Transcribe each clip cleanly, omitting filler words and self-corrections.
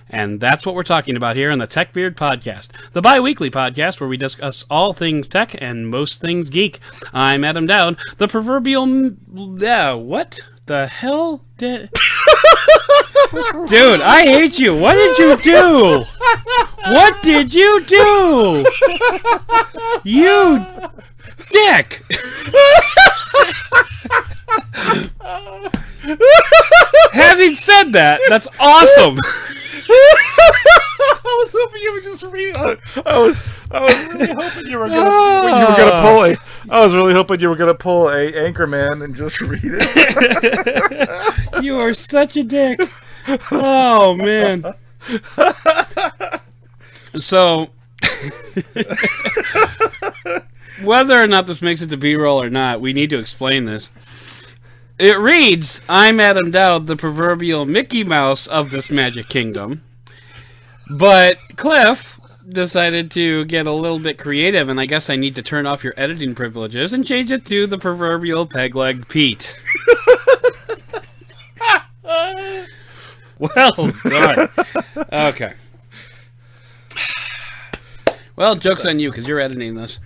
And that's what we're talking about here on the TekBeard podcast, the bi-weekly podcast where we discuss all things tech and most things geek. I'm Adam Doud, the proverbial... what the hell did... Dude, I hate you. What did you do? What did you do? You dick. Having said that, that's awesome. I was hoping you would just read it. I was really hoping you were gonna pull a. I was really hoping you were gonna pull a Anchorman and just read it. You are such a dick. Oh man. So, whether or not this makes it to B-roll or not, we need to explain this. It reads, I'm Adam Doud, the proverbial Mickey Mouse of this magic kingdom. But Cliff decided to get a little bit creative, and I guess I need to turn off your editing privileges and change it to the proverbial Peg-Leg Pete. Well done. Okay. Well, joke's on you, because you're editing this.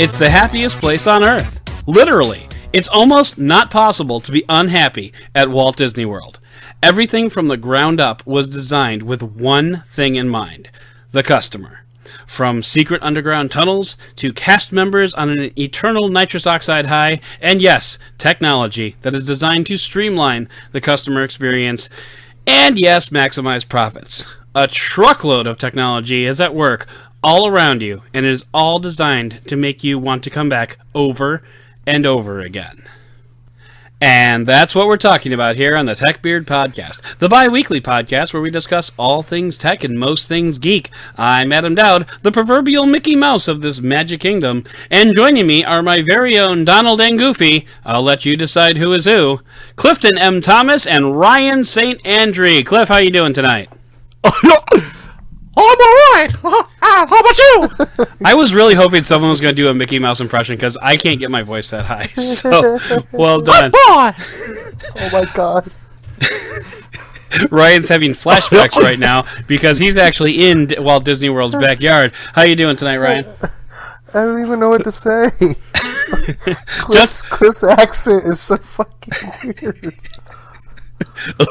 It's the happiest place on Earth. Literally. It's almost not possible to be unhappy at Walt Disney World. Everything from the ground up was designed with one thing in mind: the customer. From secret underground tunnels to cast members on an eternal nitrous oxide high, and yes, technology that is designed to streamline the customer experience and yes, maximize profits. A truckload of technology is at work all around you, and it is all designed to make you want to come back over and over again. And that's what we're talking about here on the TekBeard podcast, the bi-weekly podcast where we discuss all things tech and most things geek. I'm Adam Doud, the proverbial Mickey Mouse of this magic kingdom, and joining me are my very own Donald and Goofy. I'll let you decide who is who. Clifton M. Thomas and Ryan St. Andrie. Cliff, how you doing tonight? I'm alright. How about you? I was really hoping someone was going to do a Mickey Mouse impression because I can't get my voice that high. So, well done. Oh my god. Ryan's having flashbacks right now because he's actually in Walt Disney World's backyard. How you doing tonight, Ryan? I don't even know what to say. Cliff's accent is so fucking weird. I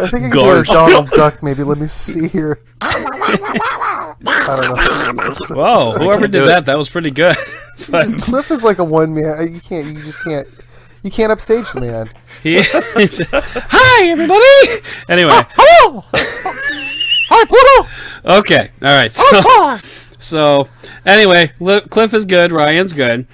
think I can do a Donald Duck, maybe. Let me see here. I don't know. Whoa, whoever did that was pretty good. Cliff is like a one man. You can't upstage the man. Hi, everybody! Anyway. Hello! Hi, Pluto! Okay, alright. So, anyway, Cliff is good, Ryan's good.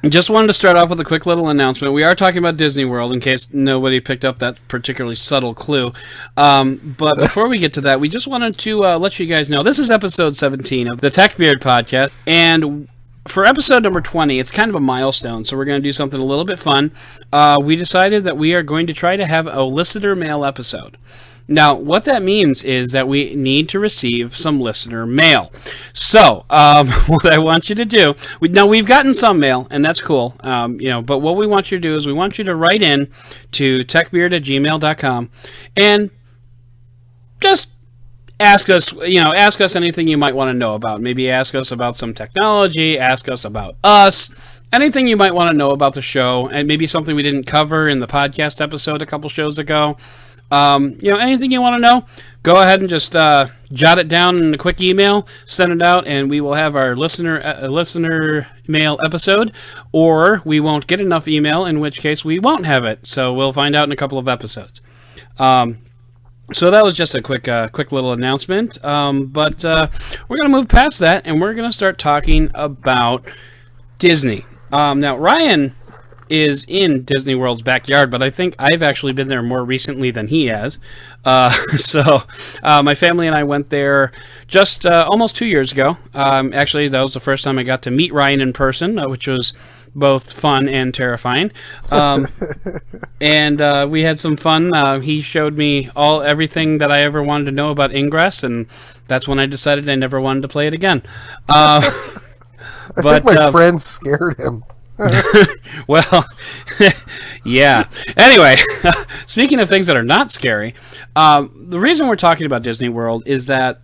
Just wanted to start off with a quick little announcement. We are talking about Disney World, in case nobody picked up that particularly subtle clue. But before we get to that, we just wanted to let you guys know, this is episode 17 of the TekBeard podcast, and for episode number 20, it's kind of a milestone, so we're going to do something a little bit fun. We decided that we are going to try to have a listener mail episode. Now, what that means is that we need to receive some listener mail. So, what I want you to do... we've gotten some mail, and that's cool. But what we want you to do is we want you to write in to tekbeard@gmail.com and just ask us anything you might want to know about. Maybe ask us about some technology, ask us about us, anything you might want to know about the show, and maybe something we didn't cover in the podcast episode a couple shows ago. Anything you want to know, go ahead and just jot it down in a quick email, send it out, and we will have our listener mail episode, or we won't get enough email, in which case we won't have it. So we'll find out in a couple of episodes. So that was just a quick little announcement. But we're going to move past that, and we're going to start talking about Disney. Now, Ryan is in Disney World's backyard, but I think I've actually been there more recently than he has. So my family and I went there just almost 2 years ago. Actually, that was the first time I got to meet Ryan in person, which was both fun and terrifying. And we had some fun. He showed me everything that I ever wanted to know about Ingress, and that's when I decided I never wanted to play it again. I think my friend scared him. Well, yeah. Anyway, speaking of things that are not scary, the reason we're talking about Disney World is that,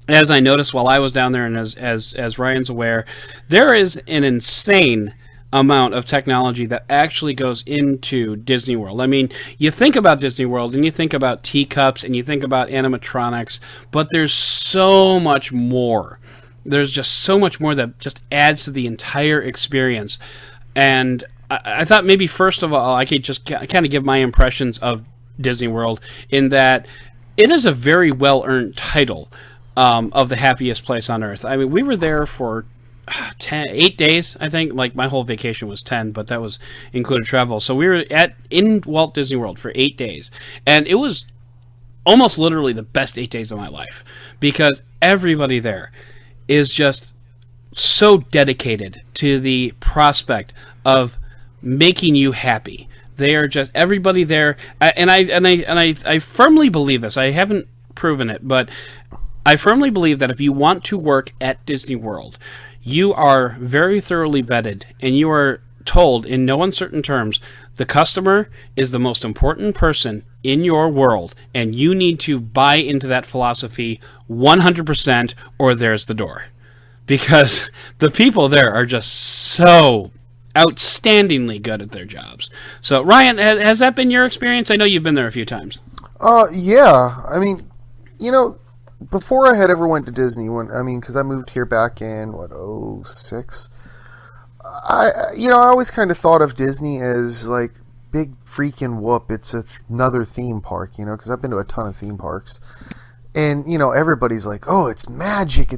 as I noticed while I was down there, and as Ryan's aware, there is an insane amount of technology that actually goes into Disney World. I mean, you think about Disney World and you think about teacups and you think about animatronics, but there's so much more. There's just so much more that just adds to the entire experience. And I thought maybe first of all I could just kind of give my impressions of Disney World, in that it is a very well-earned title of the happiest place on earth. I mean, we were there for 8 days, I think. Like, my whole vacation was 10, but that was included travel. So we were in Walt Disney World for 8 days. And it was almost literally the best 8 days of my life, because everybody there is just so dedicated to the prospect of making you happy. They are just, everybody there, and I firmly believe this. I haven't proven it, but I firmly believe that if you want to work at Disney World, you are very thoroughly vetted, and you are told in no uncertain terms, the customer is the most important person in your world, and you need to buy into that philosophy 100%, or there's the door. Because the people there are just so outstandingly good at their jobs. So, Ryan, has that been your experience? I know you've been there a few times. Yeah. I mean, before I had ever went to Disney, because I moved here back in, 06? I always kind of thought of Disney as, like, big freaking whoop. It's another theme park, because I've been to a ton of theme parks. And, everybody's like, oh, it's magic.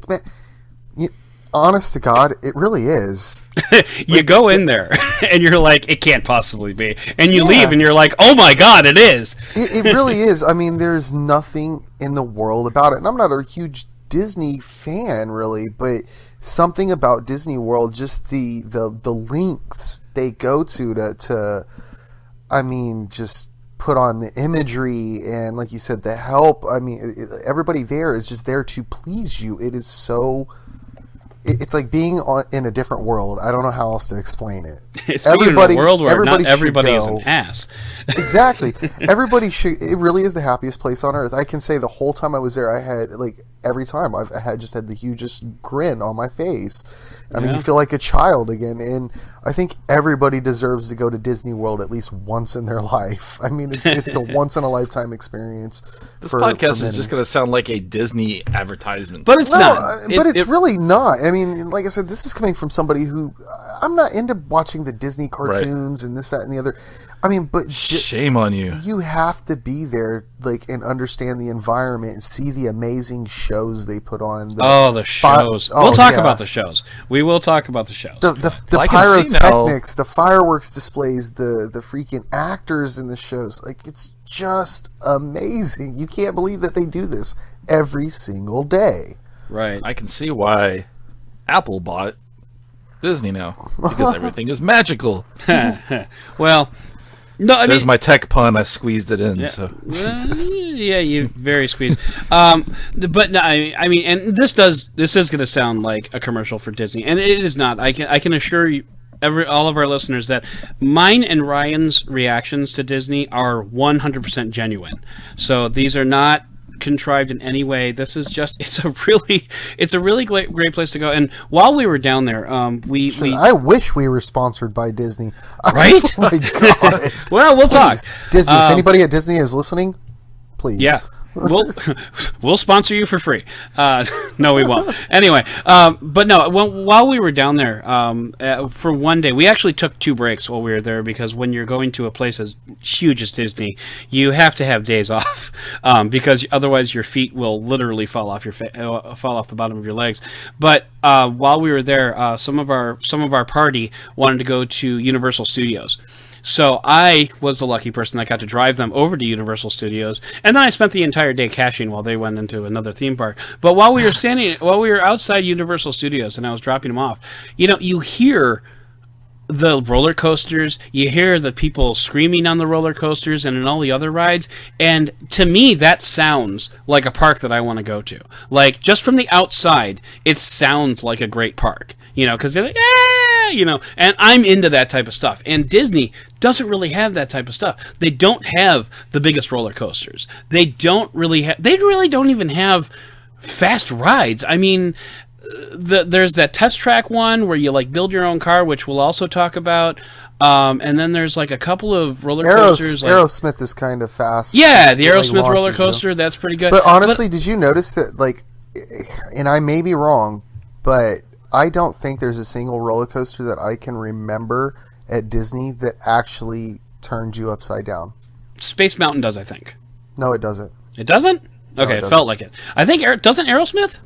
Honest to God, it really is. You go in there, and you're like, it can't possibly be. And you leave, and you're like, oh my God, it is. It really is. I mean, there's nothing in the world about it. And I'm not a huge Disney fan, really, but something about Disney World, just the lengths they go to just put on the imagery, and like you said, the help. I mean, everybody there is just there to please you. It is so... It's like being in a different world. I don't know how else to explain it. It's being in a world where not everybody is an ass. Exactly. Everybody should. It really is the happiest place on earth. I can say the whole time I was there, I had, like, every time I had the hugest grin on my face. I mean, you feel like a child again, and I think everybody deserves to go to Disney World at least once in their life. I mean, it's a once in a lifetime experience. This podcast is just going to sound like a Disney advertisement, but it's not. But it's really not. I mean, like I said, this is coming from somebody who, I'm not into watching the Disney cartoons and this, that, and the other. I mean, but shame on you. You have to be there, like, and understand the environment and see the amazing shows they put on. The shows. We'll talk about the shows. We will talk about the shows. The pyrotechnics, the fireworks displays, the freaking actors in the shows. Like, it's just amazing. You can't believe that they do this every single day. Right. I can see why Apple bought Disney now, because everything is magical. Well... No, there's my tech pun. I squeezed it in. Yeah. So yeah, you very squeezed. But no, I mean, and this is going to sound like a commercial for Disney, and it is not. I can assure you, all of our listeners, that mine and Ryan's reactions to Disney are 100% genuine. So these are not contrived in any way. This is just it's a really great place to go. And while we were down there, I wish we were sponsored by Disney. Right? Oh my God. Well, we'll talk. Disney, if anybody at Disney is listening, please. Yeah. We'll sponsor you for free. No, we won't. Anyway, but no, while we were down there, for one day, we actually took 2 breaks while we were there, because when you're going to a place as huge as Disney, you have to have days off, because otherwise your feet will literally fall off the bottom of your legs. But while we were there, some of our party wanted to go to Universal Studios. So I was the lucky person that got to drive them over to Universal Studios, and then I spent the entire day cashing while they went into another theme park. But while we were outside Universal Studios and I was dropping them off, you hear the roller coasters, you hear the people screaming on the roller coasters and in all the other rides, and to me that sounds like a park that I want to go to. Like, just from the outside, it sounds like a great park, because they're like, and I'm into that type of stuff. And Disney doesn't really have that type of stuff. They don't have the biggest roller coasters. They really don't even have fast rides. I mean, there's that test track one where you like build your own car, which we'll also talk about. And then there's like a couple of roller coasters. Aerosmith is kind of fast. Yeah, the Aerosmith roller coaster, that's pretty good. But honestly, did you notice that, like, and I may be wrong, but I don't think there's a single roller coaster that I can remember at Disney that actually turned you upside down. Space Mountain does, I think. No, it doesn't. It doesn't? Okay, it felt like it. I think, doesn't Aerosmith?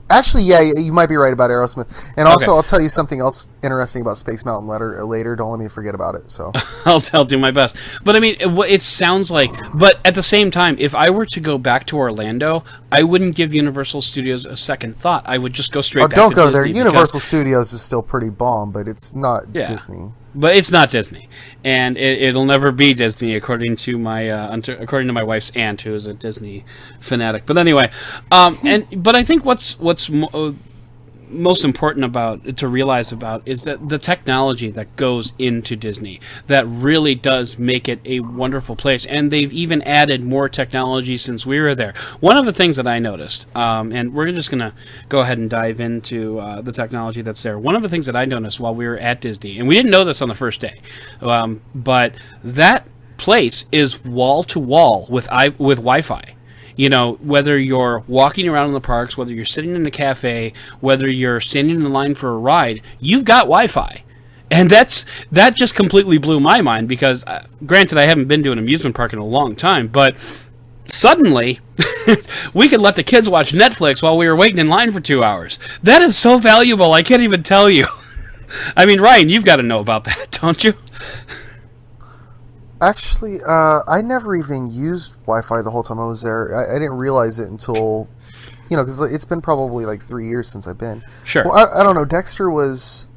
Actually, yeah, you might be right about Aerosmith. And also, I'll tell you something else interesting about Space Mountain later. Don't let me forget about it. So I'll do my best. But I mean, it sounds like. But at the same time, if I were to go back to Orlando, I wouldn't give Universal Studios a second thought. I would just go straight back to Disney. Don't go there. Universal Studios is still pretty bomb, but it's not Disney. But it's not Disney, and it'll never be Disney, according to my wife's aunt, who is a Disney fanatic. But anyway, but I think what's most important to realize about is that the technology that goes into Disney that really does make it a wonderful place, and they've even added more technology since we were there. One of the things that I noticed, and we're just going to go ahead and dive into the technology that's there. One of the things that I noticed while we were at Disney, and we didn't know this on the first day, but that place is wall to wall with Wi-Fi. Whether you're walking around in the parks, whether you're sitting in a cafe, whether you're standing in line for a ride, you've got Wi-Fi. And that just completely blew my mind because, granted, I haven't been to an amusement park in a long time, but suddenly we could let the kids watch Netflix while we were waiting in line for 2 hours. That is so valuable, I can't even tell you. I mean, Ryan, you've got to know about that, don't you? Actually, I never even used Wi-Fi the whole time I was there. I didn't realize it until, because it's been probably like 3 years since I've been. Sure. Well, I don't know. Dexter was,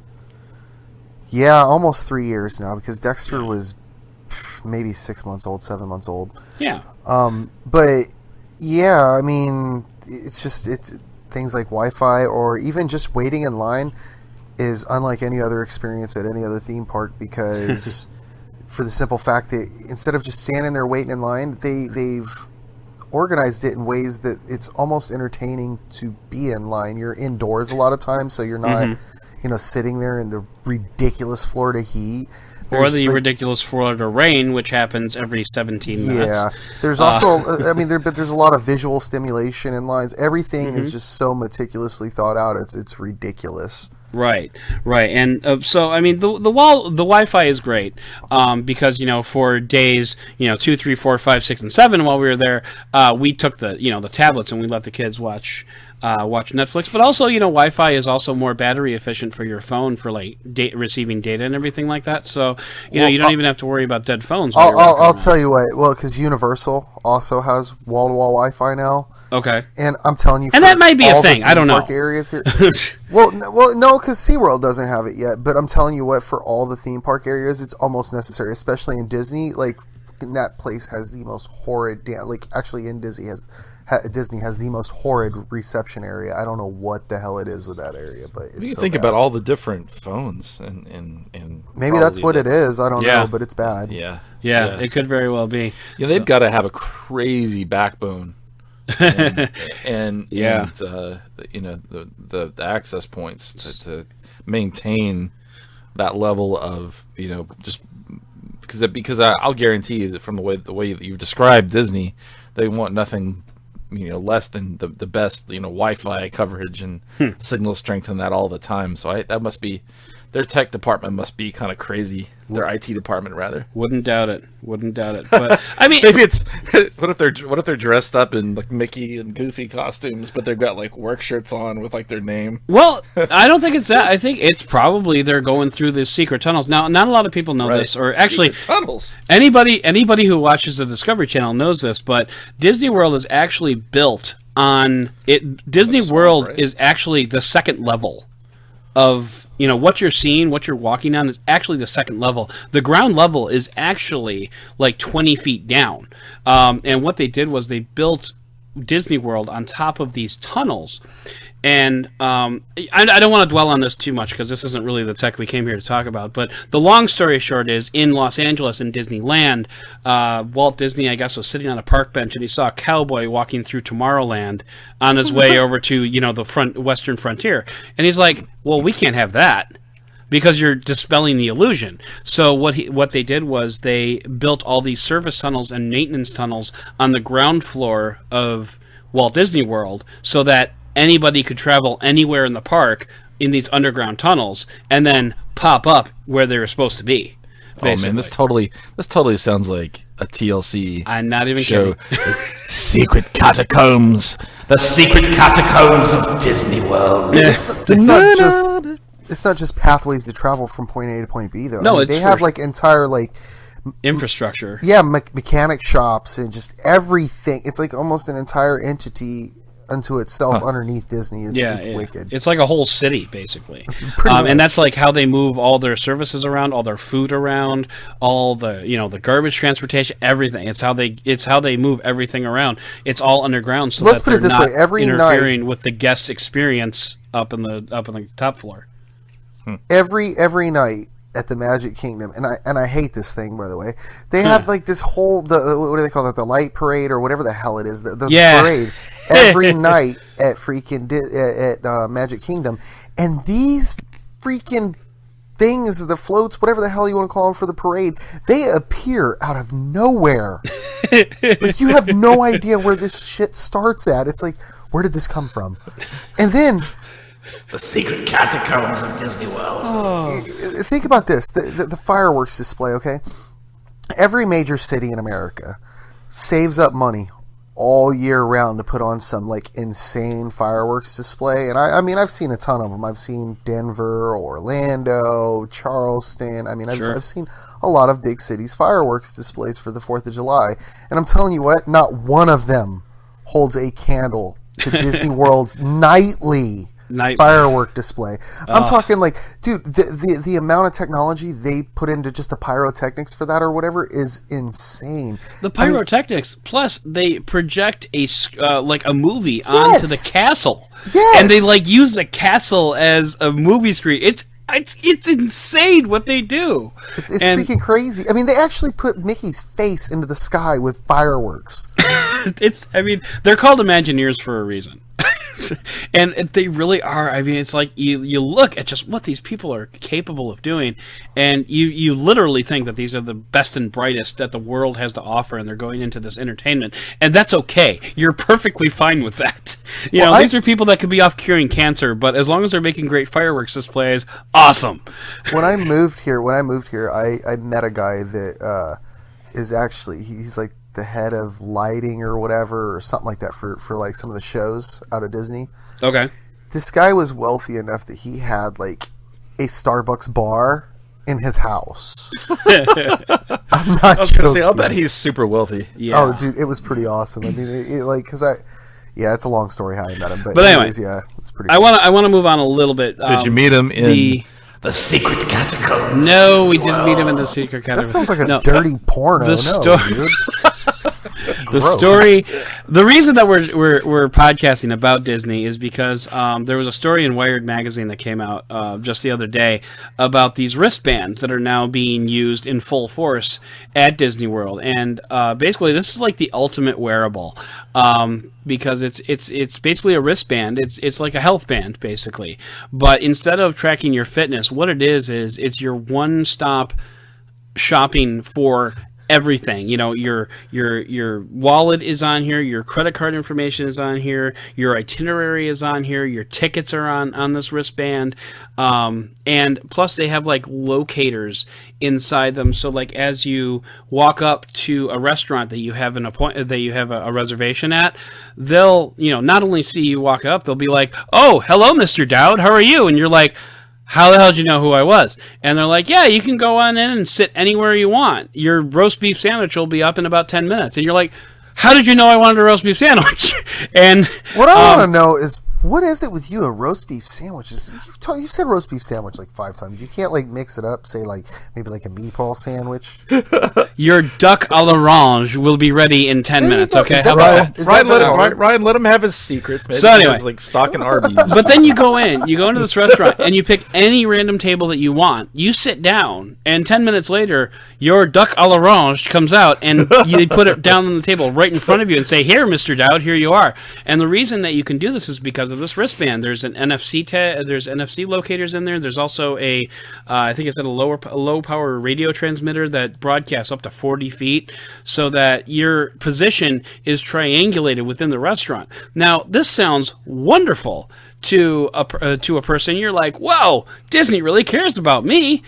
almost 3 years now, because Dexter was maybe 6 months old, 7 months old. Yeah. But, yeah, I mean, it's things like Wi-Fi or even just waiting in line is unlike any other experience at any other theme park because... for the simple fact that instead of just standing there waiting in line, they've organized it in ways that it's almost entertaining to be in line. You're indoors a lot of times, so you're not, sitting there in the ridiculous Florida heat. Or the ridiculous Florida rain, which happens every 17 minutes. Yeah. There's also, there's a lot of visual stimulation in lines. Everything is just so meticulously thought out. It's ridiculous. Right, and so I mean the Wi-Fi is great because for days 2, 3, 4, 5, 6, and 7 while we were there, we took the tablets and we let the kids watch Netflix. But also Wi-Fi is also more battery efficient for your phone for like receiving data and everything like that. So you don't even have to worry about dead phones. I'll tell you what. Well, because Universal also has wall-to-wall Wi-Fi now. Okay. And I'm telling you, and that might be a thing. I don't know. Areas here. well, no, because SeaWorld doesn't have it yet. But I'm telling you what, for all the theme park areas, it's almost necessary, especially in Disney. Like, that place has the most horrid. Actually, in Disney has the most horrid reception area. I don't know what the hell it is with that area, but it's you so think bad. about all the different phones and maybe that's what it is. I don't know, but it's bad. Yeah, it could very well be. Yeah, they've got to have a crazy backbone. and the access points to maintain that level of just because I'll guarantee you that from the way that you've described Disney, they want nothing less than the best Wi-Fi coverage and signal strength and that all the time. So that must be their tech department must be kind of crazy. Their IT department, rather. Wouldn't doubt it. But I mean, maybe it's what if they're dressed up in like Mickey and Goofy costumes, but they've got like work shirts on with like their name. Well, I don't think it's that. I think it's probably they're going through the secret tunnels. Now, not a lot of people know this, or actually, secret tunnels. Anybody who watches the Discovery Channel knows this, but Disney World is actually built on it. Disney World is actually the second level of what you're seeing, what you're walking on is actually the second level. The ground level is actually like 20 feet down. And what they did was they built Disney World on top of these tunnels. And I don't want to dwell on this too much because this isn't really the tech we came here to talk about. But the long story short is, in Los Angeles in Disneyland, Walt Disney, I guess, was sitting on a park bench and he saw a cowboy walking through Tomorrowland on his way over to the western frontier. And he's like, well, we can't have that because you're dispelling the illusion. So what they did was they built all these service tunnels and maintenance tunnels on the ground floor of Walt Disney World so that anybody could travel anywhere in the park in these underground tunnels and then pop up where they were supposed to be. Basically. Oh man, this totally sounds like a TLC. I'm not even show. kidding. Secret Catacombs, the secret catacombs of Disney World. It's not just pathways to travel from point A to point B though. No, they have like entire like infrastructure. Yeah, mechanic shops and just everything. It's like almost an entire entity unto itself underneath Disney. It's wicked. It's like a whole city, basically. And that's like how they move all their services around, all their food around, all the the garbage transportation, everything. It's how they move everything around. It's all underground, so let's that put it this way: every interfering night with the guest experience up in the top floor. Every night at the Magic Kingdom, and I hate this thing, by the way. They have like this whole what do they call it? The light parade or whatever the hell it is. The parade every night at freaking at Magic Kingdom, and these freaking things, the floats, whatever the hell you want to call them for the parade, they appear out of nowhere. Like you have no idea where this shit starts at. It's like, where did this come from? And then the secret catacombs of Disney World. Oh. Think about this: the fireworks display. Okay, every major city in America saves up money all year round to put on some like insane fireworks display. And I mean, I've seen a ton of them. I've seen Denver, Orlando, Charleston. I mean, I've seen a lot of big cities fireworks displays for the 4th of July. And I'm telling you what, not one of them holds a candle to Disney World's nightly firework display. I'm talking like, dude, the amount of technology they put into just the pyrotechnics for that or whatever is insane. The pyrotechnics, plus they project a movie onto the castle. Yes. And they like use the castle as a movie screen. It's insane what they do. It's freaking crazy. I mean, they actually put Mickey's face into the sky with fireworks. They're called Imagineers for a reason. And they really are. I mean, it's like you look at just what these people are capable of doing, and you literally think that these are the best and brightest that the world has to offer, and they're going into this entertainment, and that's okay. You're perfectly fine with that. These are people that could be off curing cancer, but as long as they're making great fireworks displays, awesome. When I moved here, I met a guy that is actually he's like the head of lighting or whatever or something like that for like some of the shows out of Disney. Okay. This guy was wealthy enough that he had like a Starbucks bar in his house. I'm not joking. I'll bet he's super wealthy. Yeah. Oh, dude, it was pretty awesome. I mean, it's a long story how I met him, but anyway, yeah, it's pretty. I want to move on a little bit. Did you meet him in the secret catacombs? No, we didn't meet him in the secret catacombs. That sounds like a dirty porno. Dude. The reason that we're podcasting about Disney is because there was a story in Wired magazine that came out just the other day about these wristbands that are now being used in full force at Disney World, and basically this is like the ultimate wearable because it's basically a wristband. It's like a health band basically, but instead of tracking your fitness, what it is it's your one-stop shopping for everything. Your wallet is on here, your credit card information is on here, your itinerary is on here, your tickets are on this wristband, and plus they have like locators inside them, so like as you walk up to a restaurant that you have a reservation at, they'll not only see you walk up, they'll be like, "Oh, hello, Mr. Doud, how are you?" And you're like, "How the hell did you know who I was?" And they're like, "Yeah, you can go on in and sit anywhere you want. Your roast beef sandwich will be up in about 10 minutes. And you're like, "How did you know I wanted a roast beef sandwich?" And what I want to know is What is it with you and roast beef sandwiches? You've said roast beef sandwich like 5 times. You can't like mix it up. Say like maybe like a meatball sandwich. Your duck à l'orange will be ready in 10 minutes. Okay, how about that? Ryan, let him have his secrets. Maybe so anyway, like stocking Arby's. But then you go into this restaurant and you pick any random table that you want. You sit down, and 10 minutes later, your duck à l'orange comes out, and you put it down on the table right in front of you and say, "Here, Mr. Doud, here you are." And the reason that you can do this is because of this wristband. There's an NFC there's NFC locators in there. There's also I think it's a low power radio transmitter that broadcasts up to 40 feet, so that your position is triangulated within the restaurant. Now, this sounds wonderful to a person. You're like, "Whoa, Disney really cares about me."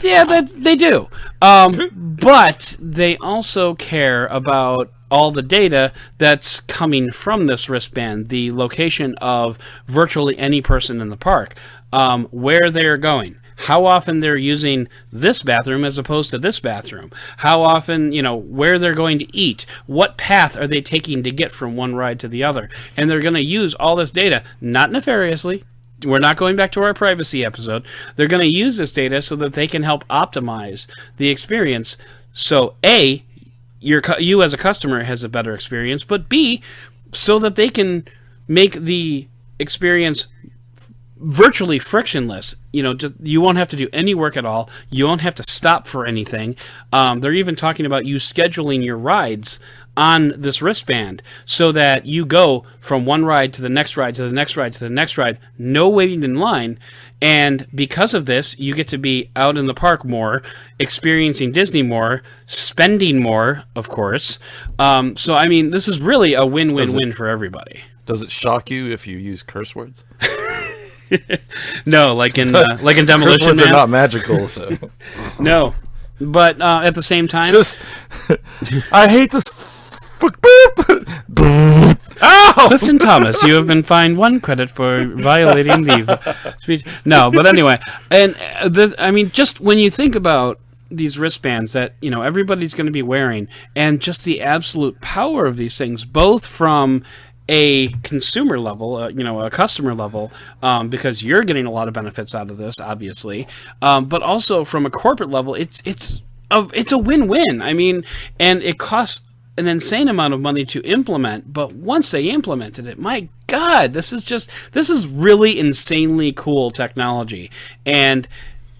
Yeah, they do. But they also care about all the data that's coming from this wristband, the location of virtually any person in the park, where they're going, how often they're using this bathroom as opposed to this bathroom, how often, where they're going to eat, what path are they taking to get from one ride to the other. And they're going to use all this data, not nefariously. We're not going back to our privacy episode. They're going to use this data so that they can help optimize the experience. So A, you as a customer has a better experience, but B, so that they can make the experience virtually frictionless. You won't have to do any work at all. You won't have to stop for anything. They're even talking about you scheduling your rides on this wristband so that you go from one ride to the next ride to the next ride to the next ride, no waiting in line. And because of this, you get to be out in the park more, experiencing Disney more, spending more, of course. So, I mean, this is really a win-win-win for everybody. Does it shock you if you use curse words? No, like in Demolition curse words Man. are not magical, so No, but at the same time, I hate this. Ow! Clifton Thomas, you have been fined 1 credit for violating the speech. No, but anyway, and just when you think about these wristbands that everybody's going to be wearing, and just the absolute power of these things, both from a consumer level, a customer level, because you're getting a lot of benefits out of this, obviously, but also from a corporate level, it's a win-win. I mean, and it costs an insane amount of money to implement, but once they implemented it, my God, this is really insanely cool technology, and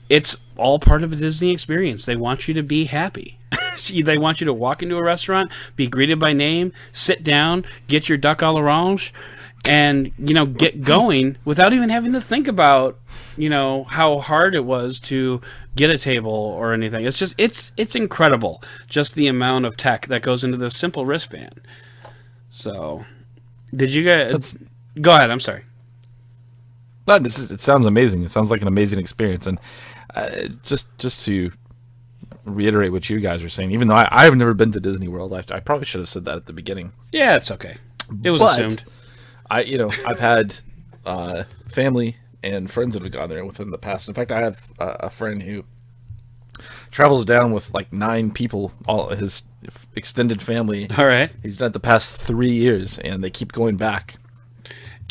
it's all part of a Disney experience. They want you to be happy. They want you to walk into a restaurant, be greeted by name, sit down, get your duck à l'orange, and get going without even having to think about how hard it was to get a table or anything. It's just it's incredible, just the amount of tech that goes into this simple wristband. So, did you guys go ahead? I'm sorry. No, it sounds amazing. It sounds like an amazing experience, and just to reiterate what you guys are saying, even though I've never been to Disney World, I probably should have said that at the beginning. Yeah, it's okay. It was assumed. I've had family and friends that have gone there within the past. In fact, I have a friend who travels down with like 9 people, all his extended family. All right. He's done it the past 3 years, and they keep going back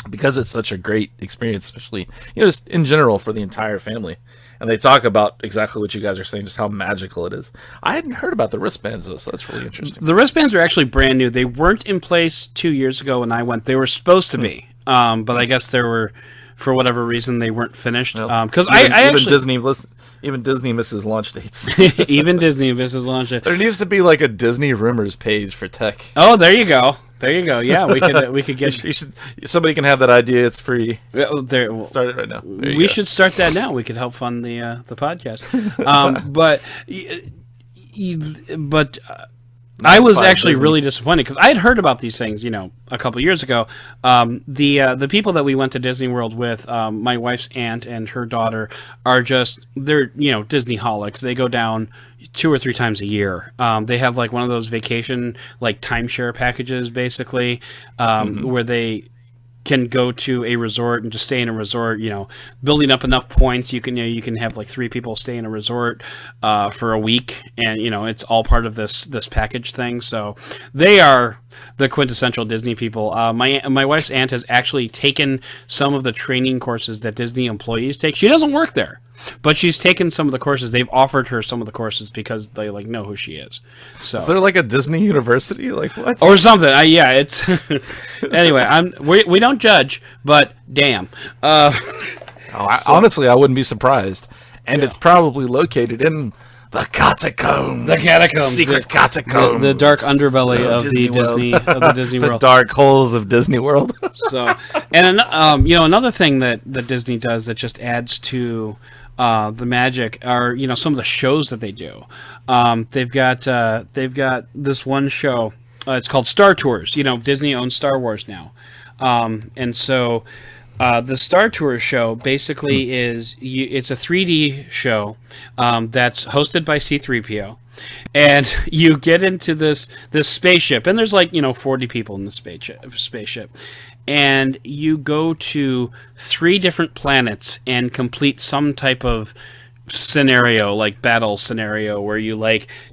because it's such a great experience, especially just in general for the entire family. And they talk about exactly what you guys are saying, just how magical it is. I hadn't heard about the wristbands, though, so that's really interesting. The wristbands are actually brand new. They weren't in place 2 years ago when I went. They were supposed to be, but I guess there were, for whatever reason, they weren't finished. Because even Disney misses launch dates. Even Disney misses launch dates. There needs to be like a Disney rumors page for tech. Oh, there you go. There you go. Yeah, we could get. Somebody can have that idea. It's free. There, start it right now. We should start that now. We could help fund the podcast. But I was actually really disappointed because I had heard about these things, a couple years ago. The people that we went to Disney World with, my wife's aunt and her daughter, they're Disney holics. They go down 2 or 3 times a year. They have like one of those vacation like timeshare packages, basically, where they can go to a resort and just stay in a resort, building up enough points. You can have like 3 people stay in a resort for a week, and it's all part of this package thing. So they're the quintessential Disney people. My wife's aunt has actually taken some of the training courses that Disney employees take. She doesn't work there, but she's taken some of the courses. They've offered her some of the courses because they like know who she is. So is there like a Disney university, like what, or something? Yeah, it's anyway. We don't judge, but damn. Honestly, I wouldn't be surprised, and it's probably located in the Catacombs. The Catacombs, secret Catacombs, the dark underbelly of the Disney the World, dark holes of Disney World. So, and another thing that Disney does that just adds to the magic are some of the shows that they do. They've got this one show. It's called Star Tours. Disney owns Star Wars now, and so the Star Tours show basically it's a 3D show that's hosted by C-3PO, and you get into this spaceship, and there's 40 people in the spaceship, and you go to 3 different planets and complete some type of scenario, like battle scenario, where you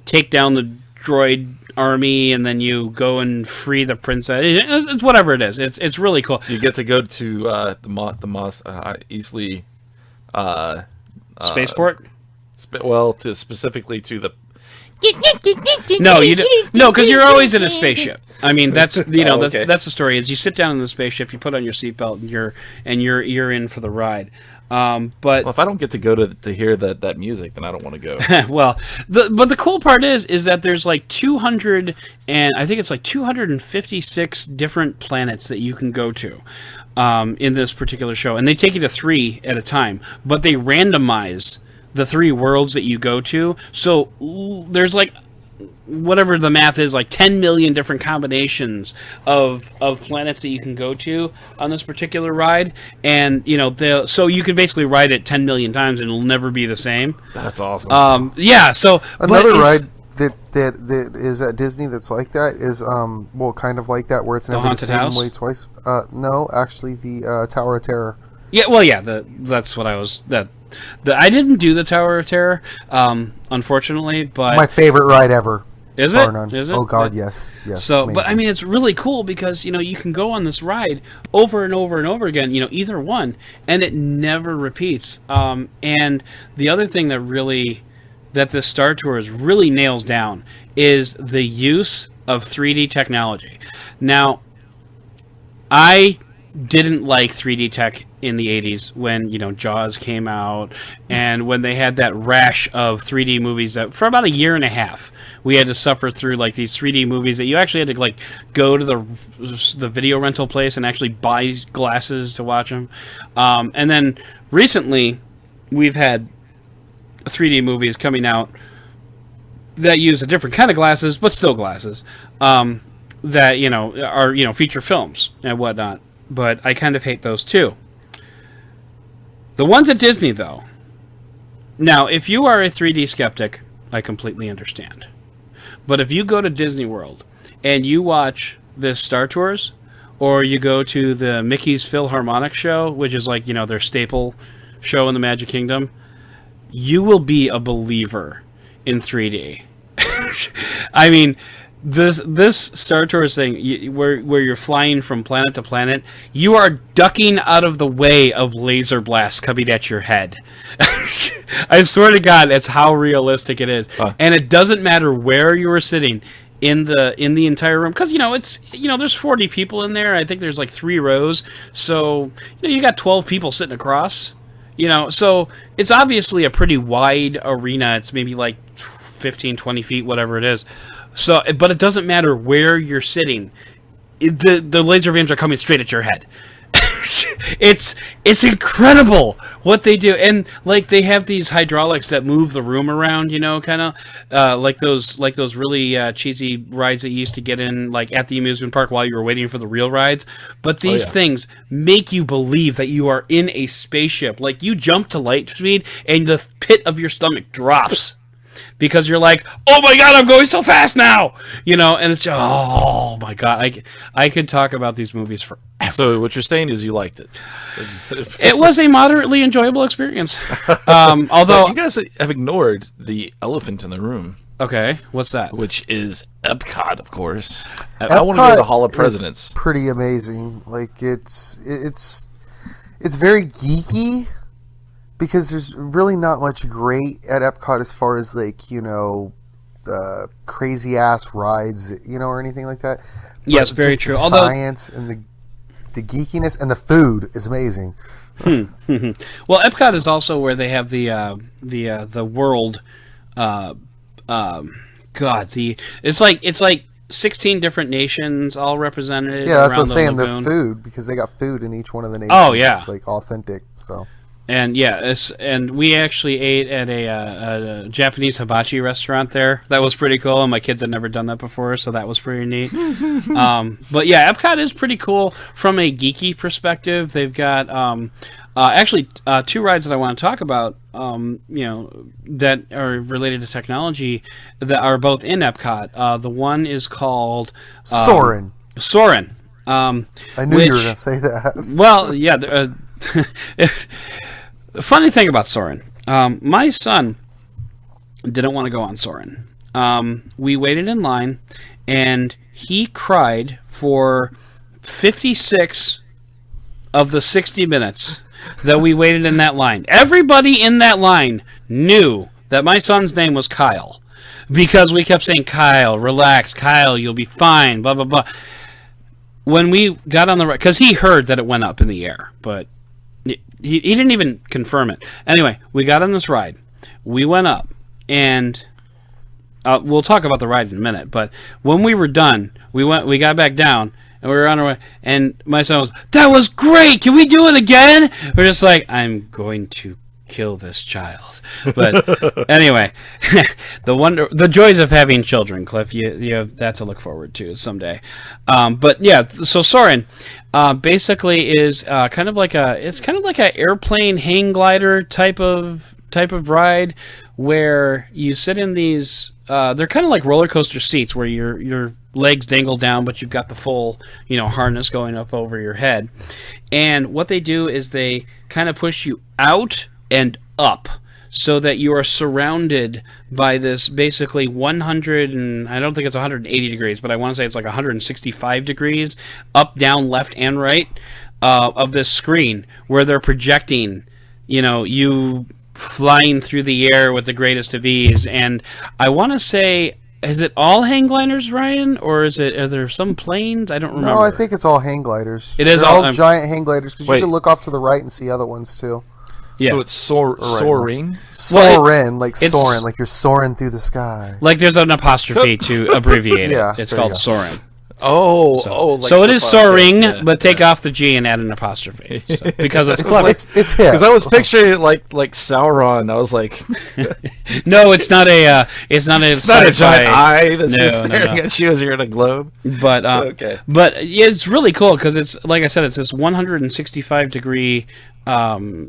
take down the droid army and then you go and free the princess. It's whatever it is. It's really cool. You get to go to the Mos Eisley spaceport. Specifically to the. No, you don't. No, because you're always in a spaceship. I mean, that's okay. that's the story. Is you sit down in the spaceship, you put on your seatbelt, and you're in for the ride. But if I don't get to go to hear that music, then I don't want to go. Well, but the cool part is that there's 200 and I think it's 256 different planets that you can go to in this particular show, and they take you to 3 at a time, but they randomize the 3 worlds that you go to. So there's whatever the math is, 10 million different combinations of planets that you can go to on this particular ride, and so you can basically ride it 10 million times and it'll never be the same. That's awesome. Yeah. So another ride that is at Disney that's like that is kind of like that, where it's never the same House? way twice. No, actually, the Tower of Terror. Yeah. Well, yeah. That's what I was I didn't do the Tower of Terror, unfortunately, but my favorite ride ever. Is it? Is it? Oh God, yes. So, but I mean, it's really cool because you can go on this ride over and over and over again. Either one, and it never repeats. And the other thing that the Star Tours really nails down is the use of 3D technology. Now, I didn't like 3D tech in the 80s when Jaws came out, and when they had that rash of 3D movies that for about a year and a half we had to suffer through, these 3D movies that you actually had to go to the video rental place and actually buy glasses to watch them. And then recently we've had 3D movies coming out that use a different kind of glasses, but still glasses, that are feature films and whatnot. But I kind of hate those too. The ones at Disney, though. Now, if you are a 3D skeptic, I completely understand. But if you go to Disney World and you watch this Star Tours, or you go to the Mickey's Philharmonic show, which is their staple show in the Magic Kingdom, you will be a believer in 3D. I mean, this Star Tours thing, where you're flying from planet to planet, you are ducking out of the way of laser blasts coming at your head. I swear to God, that's how realistic it is. And it doesn't matter where you are sitting in the entire room, because it's there's 40 people in there. I think there's 3 rows, so you got 12 people sitting across. So it's obviously a pretty wide arena. It's maybe 15, 20 feet, whatever it is. So, but it doesn't matter where you're sitting. The laser beams are coming straight at your head. It's incredible what they do, and they have these hydraulics that move the room around, kind of like those really cheesy rides that you used to get in at the amusement park while you were waiting for the real rides. But these things make you believe that you are in a spaceship. You jump to light speed and the pit of your stomach drops, because you're oh my God, I'm going so fast now, and it's just, oh my God, I could talk about these movies forever. So what you're saying is you liked it. It was a moderately enjoyable experience. Although you guys have ignored the elephant in the room. Okay, what's that? which is Epcot, of course. Epcot I want to go to the Hall of Presidents. Pretty amazing. Like it's very geeky because there's really not much great at Epcot as far as like crazy ass rides, or anything like that. Yes, But very just true. The Although science and the geekiness and the food is amazing. well, Epcot is also where they have the world. It's like 16 different nations all represented. Yeah, that's what around I'm saying. The lagoon. food, because they got food in each one of the nations. Oh, yeah. It's like authentic. So. And and we actually ate at a Japanese hibachi restaurant there. That was pretty cool, and my kids had never done that before, so that was pretty neat. But yeah, Epcot is pretty cool from a geeky perspective. They've got two rides that I want to talk about, that are related to technology that are both in Epcot. The one is called Soarin'. Soarin'. I knew you were going to say that. Well, yeah. Funny thing about Soarin'. My son didn't want to go on Soarin'. We waited in line, and he cried for 56 of the 60 minutes that we waited in that line. Everybody in that line knew that my son's name was Kyle, because we kept saying, Kyle, relax, Kyle, you'll be fine, blah, blah, blah. When we got on the ride, because he heard that it went up in the air, but he didn't even confirm it. Anyway, we got on this ride. We went up, and we'll talk about the ride in a minute, but when we were done, we got back down, and we were on our way, and my son was, that was great! Can we do it again? We're just like, I'm going to kill this child. But anyway, the joys of having children, Cliff. You have that to look forward to someday. But yeah, so Soarin' basically is kind of like a airplane hang glider type of ride, where you sit in these. They're kind of like roller coaster seats where your legs dangle down, but you've got the full harness going up over your head. And what they do is they kind of push you out and up, so that you are surrounded by this basically 100, and I don't think it's 180 degrees, but I want to say it's like 165 degrees up, down, left, and right of this screen, where they're projecting, you flying through the air with the greatest of ease. And I want to say, is it all hang gliders, Ryan, or are there some planes? I don't remember. No, I think it's all hang gliders. It is They're all giant hang gliders, because you can look off to the right and see other ones too. Yeah. So it's soaring? Soarin', like soaring, like you're soaring through the sky. Like there's an apostrophe to abbreviate Yeah, it. It's there called you go. Soarin'. So it is soaring, but take off the G and add an apostrophe, because it's clever. It's hip. Because I was picturing it like Sauron. I was like, no, it's not a. It's not a giant eye that's just staring at you as you're in a globe. But okay. But it's really cool because it's, like I said, it's this 165 degree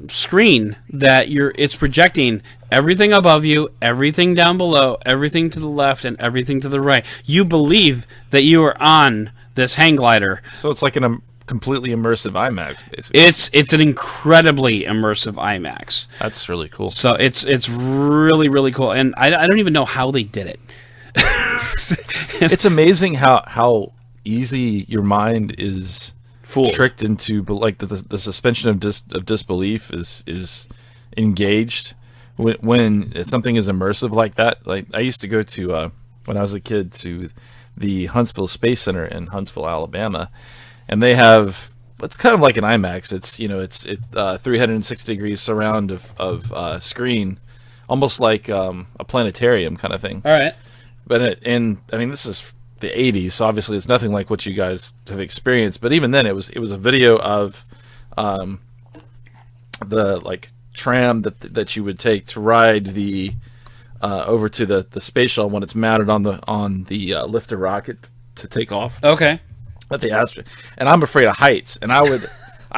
screen that it's projecting everything above you, everything down below, everything to the left, and everything to the right. You believe that you are on this hang glider. So it's like a completely immersive IMAX, basically. It's an incredibly immersive IMAX. That's really cool. So it's really, really cool, and I don't even know how they did it. It's amazing how easy your mind is Fooled. Tricked into, but like the suspension of disbelief is engaged when something is immersive like that. Like I used to go to when I was a kid to the Huntsville Space Center in Huntsville, Alabama, and they have, it's kind of like an IMAX. It's 360 degrees surround of screen, almost like a planetarium kind of thing. All right, but this is the 80s, so obviously it's nothing like what you guys have experienced, but even then it was a video of the like tram that you would take to ride the over to the space shuttle when it's mounted on the lifter rocket to take off. Okay. At the astronaut. And I'm afraid of heights, and I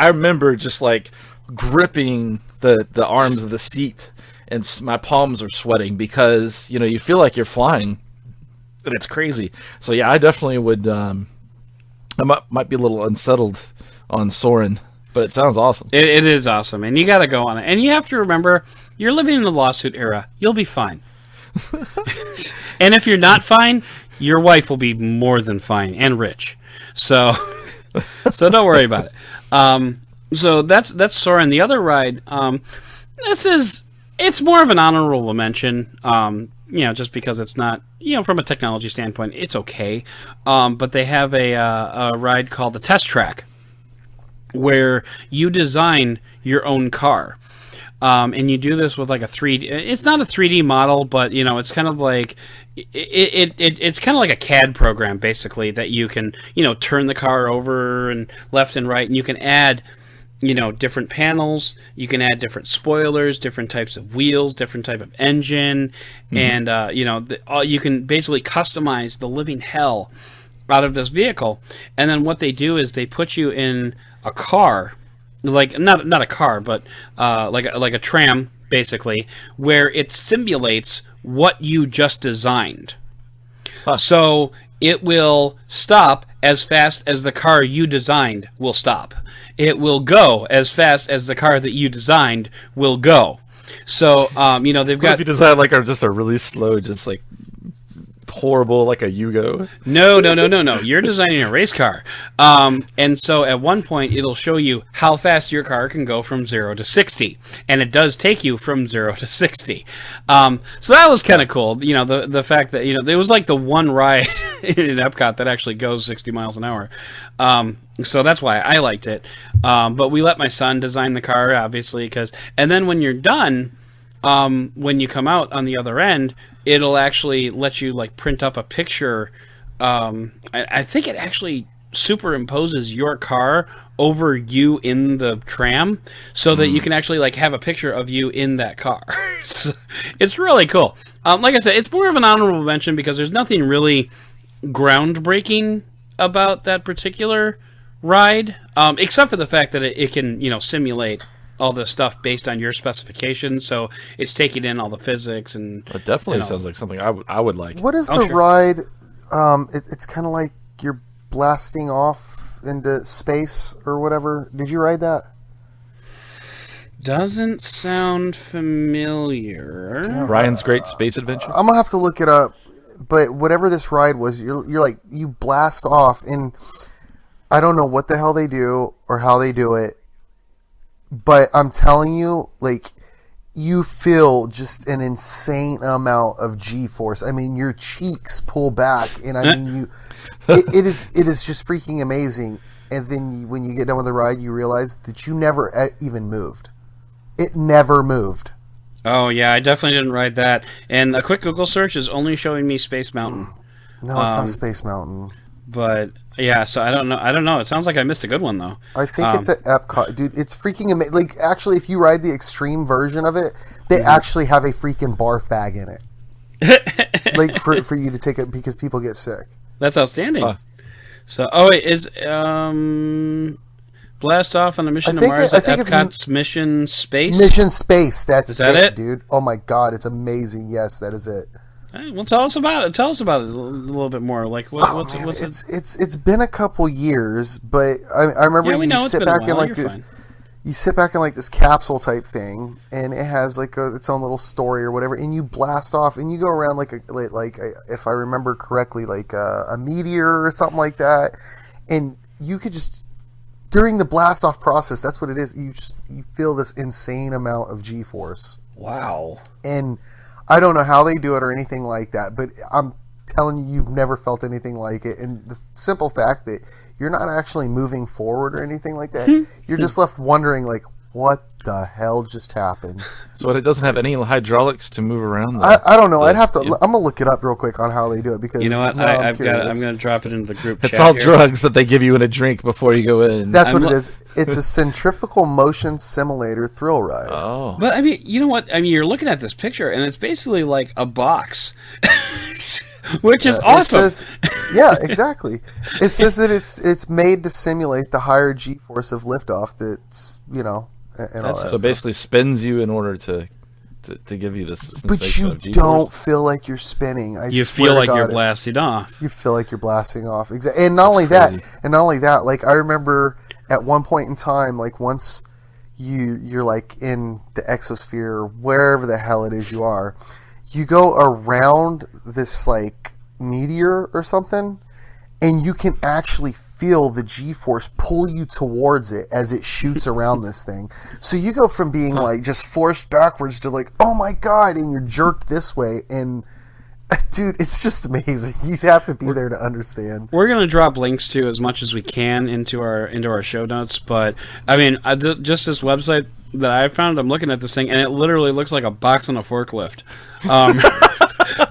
remember just like gripping the arms of the seat, and my palms are sweating because you feel like you're flying. And it's crazy. So yeah, I definitely would. I might be a little unsettled on Soarin', but it sounds awesome. It is awesome, and you got to go on it. And you have to remember, you're living in the lawsuit era. You'll be fine. And if you're not fine, your wife will be more than fine and rich. So don't worry about it. So that's Soarin'. The other ride, it's more of an honorable mention. Just because it's not, from a technology standpoint, it's okay. But they have a ride called the Test Track, where you design your own car. And you do this with like a 3D. It's not a 3D model, but it's kind of like it's kind of like a CAD program basically that you can turn the car over and left and right, and you can add different panels. You can add different spoilers, different types of wheels, different type of engine, and you can basically customize the living hell out of this vehicle. And then what they do is they put you in a car. Like not a car, but like a tram, basically, where it simulates what you just designed. Huh. So it will stop as fast as the car you designed will stop. It will go as fast as the car that you designed will go. So they've got. What if you design like just a really slow, just like horrible, like a Yugo? No. You're designing a race car. And so at one point, it'll show you how fast your car can go from 0 to 60. And it does take you from 0 to 60. So that was kind of cool. The fact that, it was like the one ride in Epcot that actually goes 60 miles an hour. So that's why I liked it. But we let my son design the car, obviously, and then when you're done, when you come out on the other end, it'll actually let you like print up a picture. I think it actually superimposes your car over you in the tram, so that you can actually like have a picture of you in that car. So, it's really cool. Like I said, it's more of an honorable mention because there's nothing really groundbreaking about that particular ride, except for the fact that it can simulate all this stuff based on your specifications, so it's taking in all the physics and. It definitely sounds like something I would like. What is the ride? It's kind of like you're blasting off into space or whatever. Did you ride that? Doesn't sound familiar. Ryan's Great Space Adventure. I'm gonna have to look it up. But whatever this ride was, you're like you blast off, and I don't know what the hell they do or how they do it. But I'm telling you, like, you feel just an insane amount of G-force. I mean, your cheeks pull back, and I mean, it is just freaking amazing. And then when you get done with the ride, you realize that you never even moved. It never moved. Oh yeah, I definitely didn't ride that. And a quick Google search is only showing me Space Mountain. No, it's not Space Mountain. But yeah, so I don't know. It sounds like I missed a good one though. I think it's at Epcot, dude. It's freaking amazing. Like, actually, if you ride the extreme version of it, they actually have a freaking barf bag in it, like for you to take it because people get sick. That's outstanding. So, is blast off on a mission to Mars at Epcot's Mission Space? Mission Space. Is that it, dude? Oh my God, it's amazing. Yes, that is it. Right, well, tell us about it. Tell us about it a little bit more. Like, what's it? It's been a couple years, but I remember you sit back in like this. You sit back in like this capsule type thing, and it has like its own little story or whatever, and you blast off, and you go around like if I remember correctly, like a meteor or something like that, and you could just during the blast off process, that's what it is. You feel this insane amount of G-force. Wow. And I don't know how they do it or anything like that, but I'm telling you, you've never felt anything like it. And the simple fact that you're not actually moving forward or anything like that, you're just left wondering, like, what the hell just happened? So it doesn't have any hydraulics to move around? I don't know. I'd have to. I'm gonna look it up real quick on how they do it because you know what? I'm gonna drop it into the group. It's all drugs that they give you in a drink before you go in. That's what it is. It's a centrifugal motion simulator thrill ride. Oh, but I mean, you know what? I mean, you're looking at this picture, and it's basically like a box. Which is awesome. It says, yeah, exactly. It says that it's made to simulate the higher G-force of liftoff. That's and all that. So basically, spins you in order to give you this. But you don't feel like you're spinning. You feel like you're blasting off. You feel like you're blasting off. Exactly. And not only that. Like I remember at one point in time, like once you're like in the exosphere, or wherever the hell it is you are. you go around this like meteor or something, and you can actually feel the G-force pull you towards it as it shoots around this thing. So you go from being like just forced backwards to like, oh my god, and you're jerked this way, and dude, it's just amazing. You'd have to be there to understand. We're gonna drop links to as much as we can into our show notes, but I mean, just this website that I found, I'm looking at this thing, and it literally looks like a box on a forklift.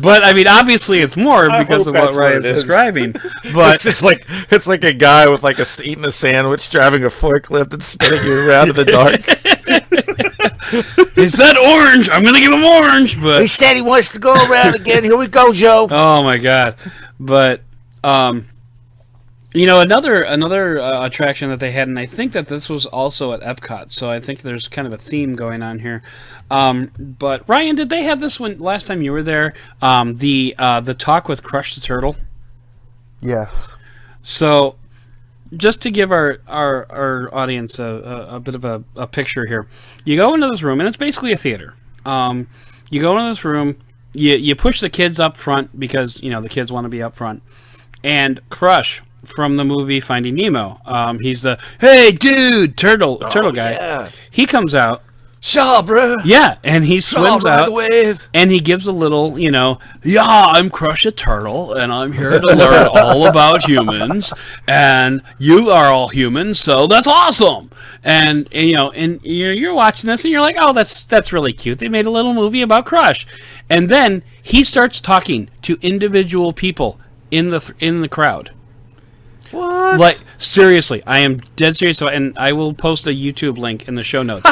But I mean, obviously, it's more because of what Ryan's describing. But it's just like a guy with like eating a sandwich, driving a forklift, and spinning you around in the dark. He said orange. I'm gonna give him orange, but he said he wants to go around again. Here we go, Joe. Oh my god! But another attraction that they had, and I think that this was also at Epcot, so I think there's kind of a theme going on here. But Ryan, did they have this one last time you were there? The talk with Crush the Turtle. Yes. So, just to give our audience a bit of a picture here, you go into this room, and it's basically a theater. You go into this room, you push the kids up front because the kids want to be up front, and Crush from the movie Finding Nemo, he's the hey dude turtle guy. Yeah. He comes out. Shaw, bro. Yeah, and he swims out, the wave. And he gives a little, I'm Crush a Turtle, and I'm here to learn all about humans, and you are all humans, so that's awesome. And you're watching this, and you're like, oh, that's really cute. They made a little movie about Crush, and then he starts talking to individual people in the crowd. What? Like, seriously, I am dead serious, and I will post a YouTube link in the show notes.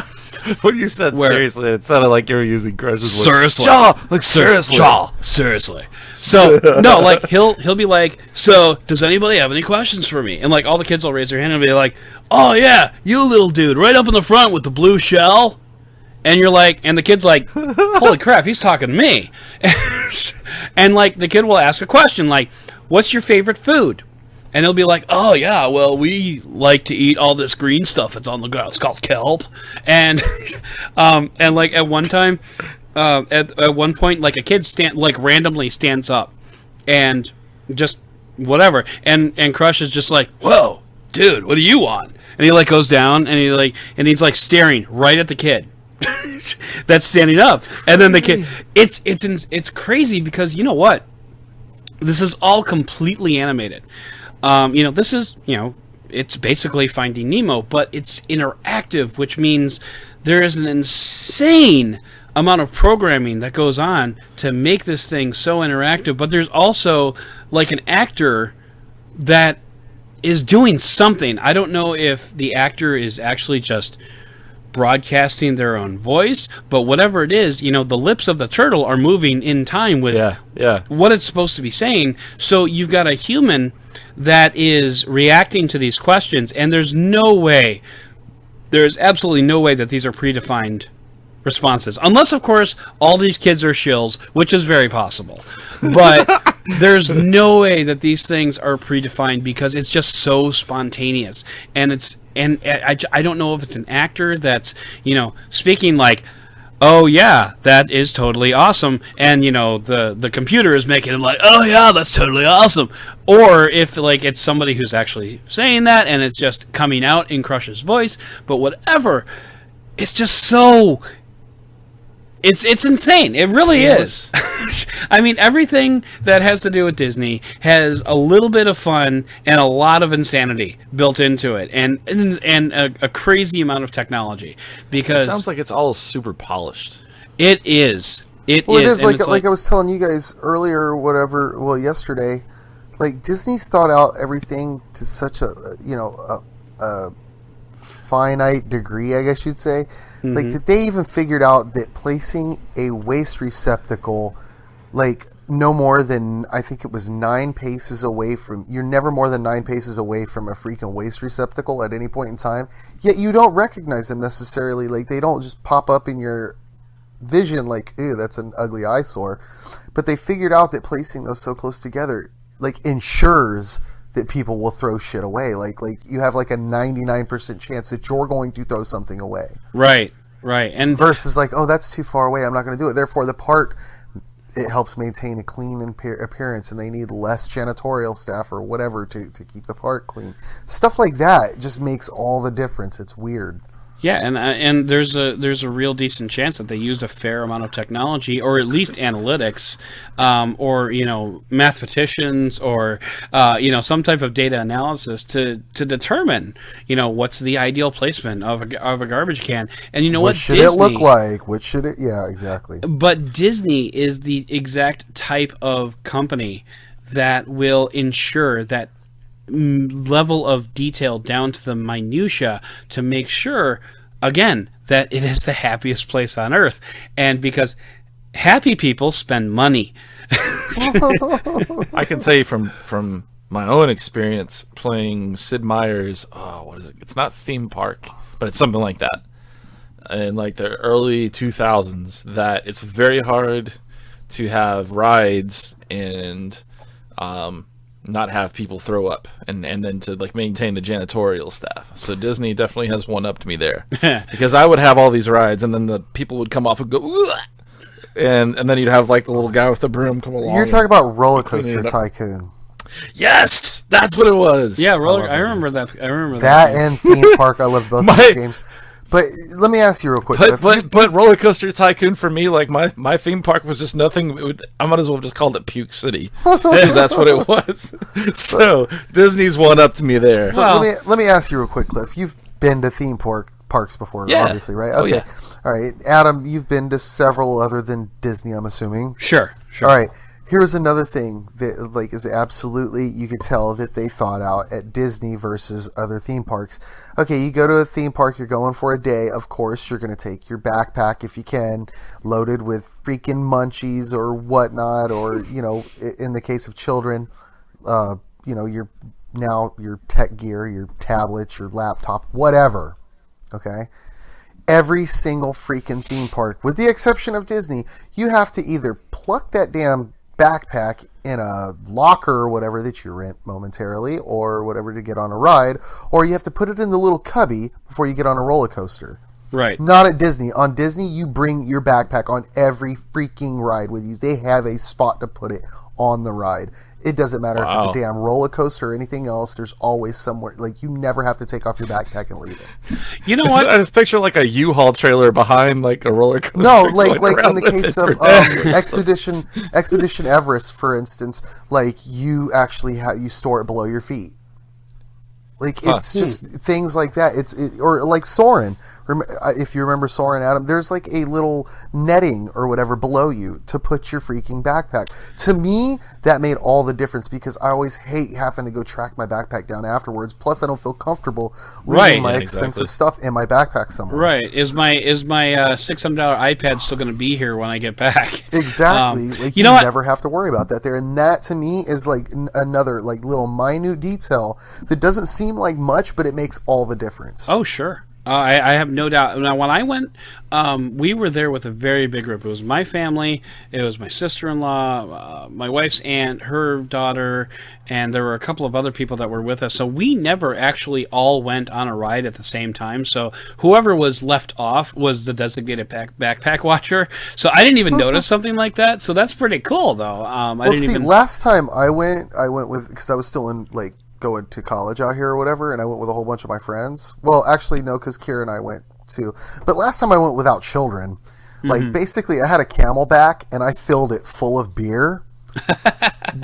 When you said seriously, it sounded like you were using Crush's seriously. Jaw, like seriously. Jaw, seriously. So no, like he'll be like, so does anybody have any questions for me? And like all the kids will raise their hand and be like, oh yeah, you little dude, right up in the front with the blue shell. And you're like, and the kid's like, holy crap, he's talking to me. And like the kid will ask a question like, what's your favorite food? And he'll be like, oh, yeah, well, we like to eat all this green stuff that's on the ground. It's called kelp. And like, at one time, at one point, like, a kid randomly stands up. And just whatever. And Crush is just like, whoa, dude, what do you want? And he, like, goes down, and he's, like, staring right at the kid. That's standing up. And then the kid... It's crazy because, you know what? This is all completely animated. This is, it's basically Finding Nemo, but it's interactive, which means there is an insane amount of programming that goes on to make this thing so interactive, but there's also, like, an actor that is doing something. I don't know if the actor is actually just broadcasting their own voice, but whatever it is, the lips of the turtle are moving in time with what it's supposed to be saying. So you've got a human that is reacting to these questions, and there's absolutely no way that these are predefined responses. Unless, of course, all these kids are shills, which is very possible. But there's no way that these things are predefined because it's just so spontaneous. And I don't know if it's an actor that's, speaking like, oh yeah, that is totally awesome, and the computer is making him like, oh yeah, that's totally awesome, or if like it's somebody who's actually saying that and it's just coming out in Crush's voice. But whatever, it's just so it's insane. It really is. I mean, everything that has to do with Disney has a little bit of fun and a lot of insanity built into it, and a crazy amount of technology. Because it sounds like it's all super polished. It is. It is like I was telling you guys earlier, or whatever. Well, yesterday, like Disney's thought out everything to such a finite degree, I guess you'd say. Mm-hmm. Like, they even figured out that placing a waste receptacle, like, no more than, I think it was 9 paces away from, you're never more than 9 paces away from a freaking waste receptacle at any point in time, yet you don't recognize them necessarily. Like, they don't just pop up in your vision like, ew, that's an ugly eyesore. But they figured out that placing those so close together, like, ensures that people will throw shit away. Like you have like a 99% chance that you're going to throw something away. Right. And versus like, oh, that's too far away, I'm not going to do it. Therefore, the park it helps maintain a clean appearance, and they need less janitorial staff or whatever to keep the park clean. Stuff like that just makes all the difference. It's weird. Yeah, and there's a real decent chance that they used a fair amount of technology, or at least analytics, or mathematicians, or some type of data analysis to determine what's the ideal placement of a garbage can. And what should Disney, it look like? What should it? Yeah, exactly. But Disney is the exact type of company that will ensure that level of detail down to the minutia to make sure, again, that it is the happiest place on earth. And because happy people spend money. I can tell you from my own experience playing Sid Meier's, what is it? It's not theme park, but it's something like that. In like the early 2000s, that it's very hard to have rides and not have people throw up, and then to like maintain the janitorial staff. So Disney definitely has one up to me there, because I would have all these rides, and then the people would come off and go, "Ugh!" and then you'd have like the little guy with the broom come along. You're talking about Roller Coaster Tycoon. Yes, that's what it was. Yeah, I remember that. I remember that and Theme Park. I love both of those games. But let me ask you real quick. But Roller Coaster Tycoon, for me, like my theme park was just nothing. I might as well have just called it Puke City, because that's what it was. So Disney's one up to me there. So let me ask you real quick, Cliff. You've been to theme parks before, obviously, right? Okay. Oh, yeah. All right, Adam, you've been to several other than Disney, I'm assuming. Sure. All right. Here's another thing that like is absolutely, you could tell that they thought out at Disney versus other theme parks. Okay, you go to a theme park, you're going for a day. Of course, you're going to take your backpack if you can, loaded with freaking munchies or whatnot, or in the case of children, your tech gear, your tablets, your laptop, whatever. Okay. Every single freaking theme park, with the exception of Disney, you have to either pluck that damn backpack in a locker or whatever that you rent momentarily or whatever to get on a ride, or you have to put it in the little cubby before you get on a roller coaster. Right. Not at Disney. On Disney, you bring your backpack on every freaking ride with you. They have a spot to put it on the ride. It doesn't matter if it's a damn roller coaster or anything else. There's always somewhere. Like, you never have to take off your backpack and leave it. You know what? I just picture like a U-Haul trailer behind like a roller coaster. No, like in the case of Expedition Everest, for instance, like you actually you store it below your feet. Like it's just things like that. Or like Soarin'. If you remember Soarin', Adam, there's like a little netting or whatever below you to put your freaking backpack. To me, that made all the difference, because I always hate having to go track my backpack down afterwards. Plus, I don't feel comfortable leaving my expensive stuff in my backpack somewhere. Right. Is my $600 iPad still going to be here when I get back? Exactly. You never have to worry about that there. And that, to me, is like another like little minute detail that doesn't seem like much, but it makes all the difference. Oh, sure. I have no doubt. Now, when I went, we were there with a very big group. It was my family, it was my sister-in-law, my wife's aunt, her daughter, and there were a couple of other people that were with us. So we never actually all went on a ride at the same time. So whoever was left off was the designated backpack watcher. So I didn't even notice something like that. So that's pretty cool, though. Last time I went with, because I was still in like going to college out here or whatever, and I went with a whole bunch of my friends. Well, actually, no, because Kira and I went too. But last time I went without children. Like, basically, I had a Camelback, and I filled it full of beer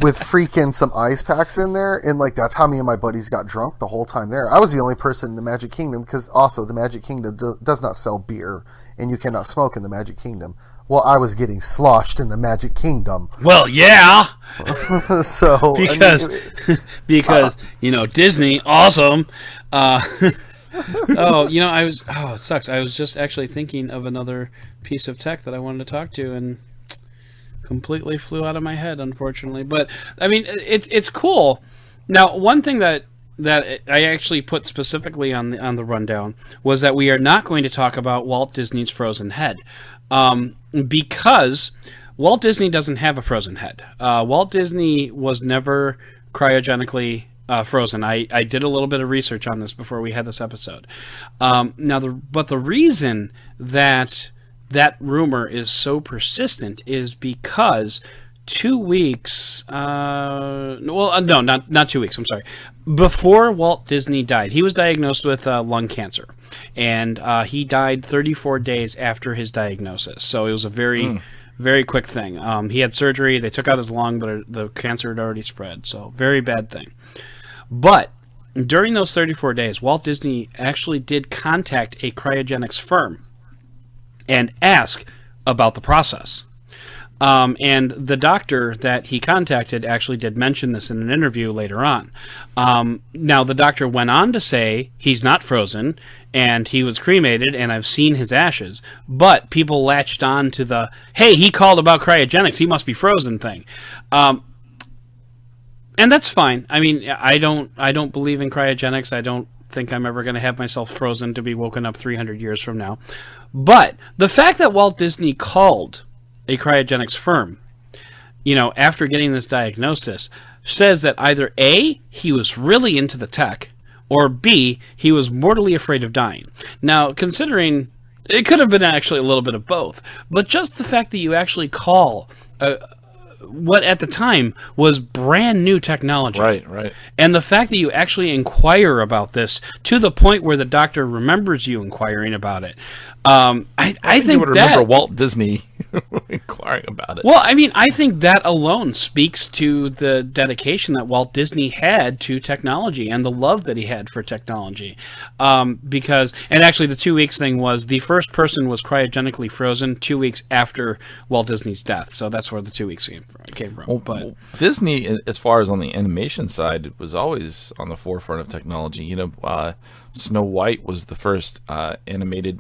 with freaking some ice packs in there, and, like, that's how me and my buddies got drunk the whole time there. I was the only person in the Magic Kingdom, because also the Magic Kingdom does not sell beer, and you cannot smoke in the Magic Kingdom. Well, I was getting sloshed in the Magic Kingdom. Well, yeah. So because Disney, awesome. It sucks. I was just actually thinking of another piece of tech that I wanted to talk to, and completely flew out of my head, unfortunately. But I mean, it's cool. Now, one thing that I actually put specifically on the rundown was that we are not going to talk about Walt Disney's frozen head. Because Walt Disney doesn't have a frozen head. Walt Disney was never cryogenically frozen. I did a little bit of research on this before we had this episode. But the reason that that rumor is so persistent is because 2 weeks, no, not 2 weeks, I'm sorry. Before Walt Disney died, he was diagnosed with lung cancer, and he died 34 days after his diagnosis. So it was a very, very quick thing. He had surgery, they took out his lung, but the cancer had already spread, so very bad thing. But during those 34 days, Walt Disney actually did contact a cryogenics firm and ask about the process. And the doctor that he contacted actually did mention this in an interview later on. Now, the doctor went on to say he's not frozen, and he was cremated, and I've seen his ashes. But people latched on to the, hey, he called about cryogenics, he must be frozen thing. And that's fine. I mean, I don't believe in cryogenics. I don't think I'm ever going to have myself frozen to be woken up 300 years from now. But the fact that Walt Disney called a cryogenics firm, after getting this diagnosis, says that either A, he was really into the tech, or B, he was mortally afraid of dying. Now, considering it could have been actually a little bit of both, but just the fact that you actually call what at the time was brand new technology. Right. And the fact that you actually inquire about this to the point where the doctor remembers you inquiring about it. I think you would remember Walt Disney inquiring about it. Well, I mean, I think that alone speaks to the dedication that Walt Disney had to technology and the love that he had for technology. Because, and actually the 2 weeks thing was, the first person was cryogenically frozen 2 weeks after Walt Disney's death. So that's where the 2 weeks came from. But Disney, as far as on the animation side, was always on the forefront of technology. Snow White was the first animated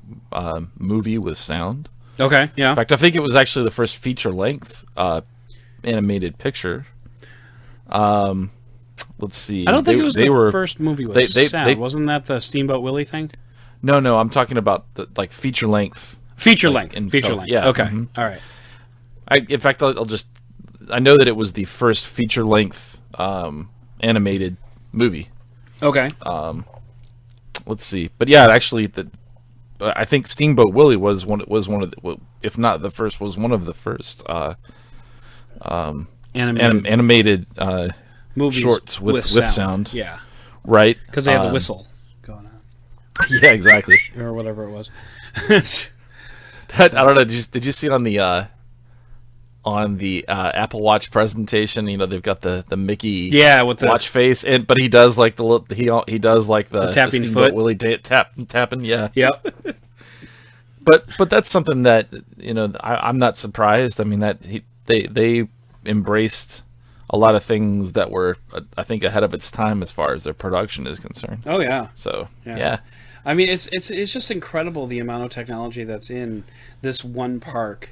movie with sound. Okay, yeah. In fact, I think it was actually the first feature-length animated picture. Let's see. I don't think it was the first movie with sound. Wasn't that the Steamboat Willie thing? No, I'm talking about the feature-length. Feature-length. Yeah. Okay, all right. In fact, I know that it was the first feature-length animated movie. Okay. Let's see, but yeah, actually, I think Steamboat Willie was one of the, if not the first, was one of the first animated movies shorts with sound. Yeah, right. Because they had the whistle going on. Yeah, exactly. Or whatever it was. I don't know. Did you see on the Apple Watch presentation? They've got the Mickey with the watch face, but he does like he does like the tapping the foot. Willie tapping. Yeah. Yep. But that's something that I'm not surprised. I mean that they embraced a lot of things that were I think ahead of its time as far as their production is concerned. Oh yeah. So yeah. I mean it's just incredible the amount of technology that's in this one park.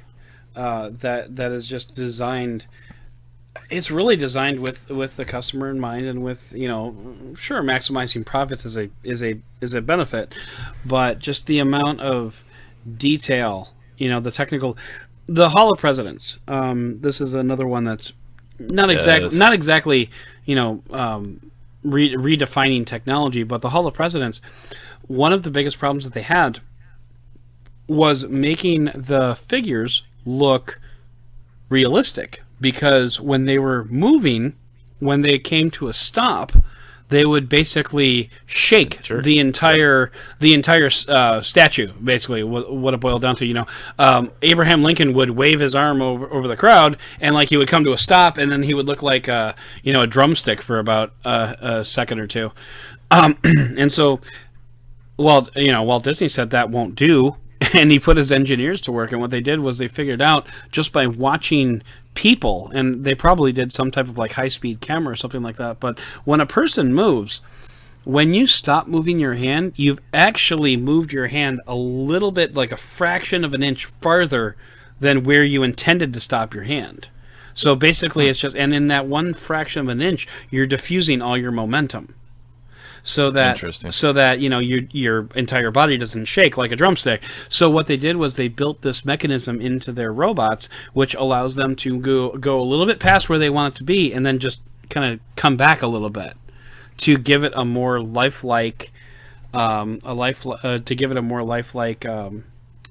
That is just designed. It's really designed with the customer in mind, and with sure, maximizing profits is a benefit, but just the amount of detail, the Hall of Presidents. This is another one that's not exactly redefining technology, but the Hall of Presidents. One of the biggest problems that they had was making the figures look realistic, because when they were moving, when they came to a stop, they would basically shake the entire statue. Basically, what it boiled down to, Abraham Lincoln would wave his arm over the crowd, and he would come to a stop, and then he would look like a drumstick for about a second or two. And so, Walt Disney said that won't do. And he put his engineers to work, and what they did was they figured out just by watching people, and they probably did some type of high-speed camera or something like that, but when a person moves, when you stop moving your hand, you've actually moved your hand a little bit, like a fraction of an inch farther than where you intended to stop your hand. So basically it's just, and in that one fraction of an inch, you're diffusing all your momentum. So that your entire body doesn't shake like a drumstick. So what they did was they built this mechanism into their robots, which allows them to go a little bit past where they want it to be, and then just kind of come back a little bit to give it a more lifelike,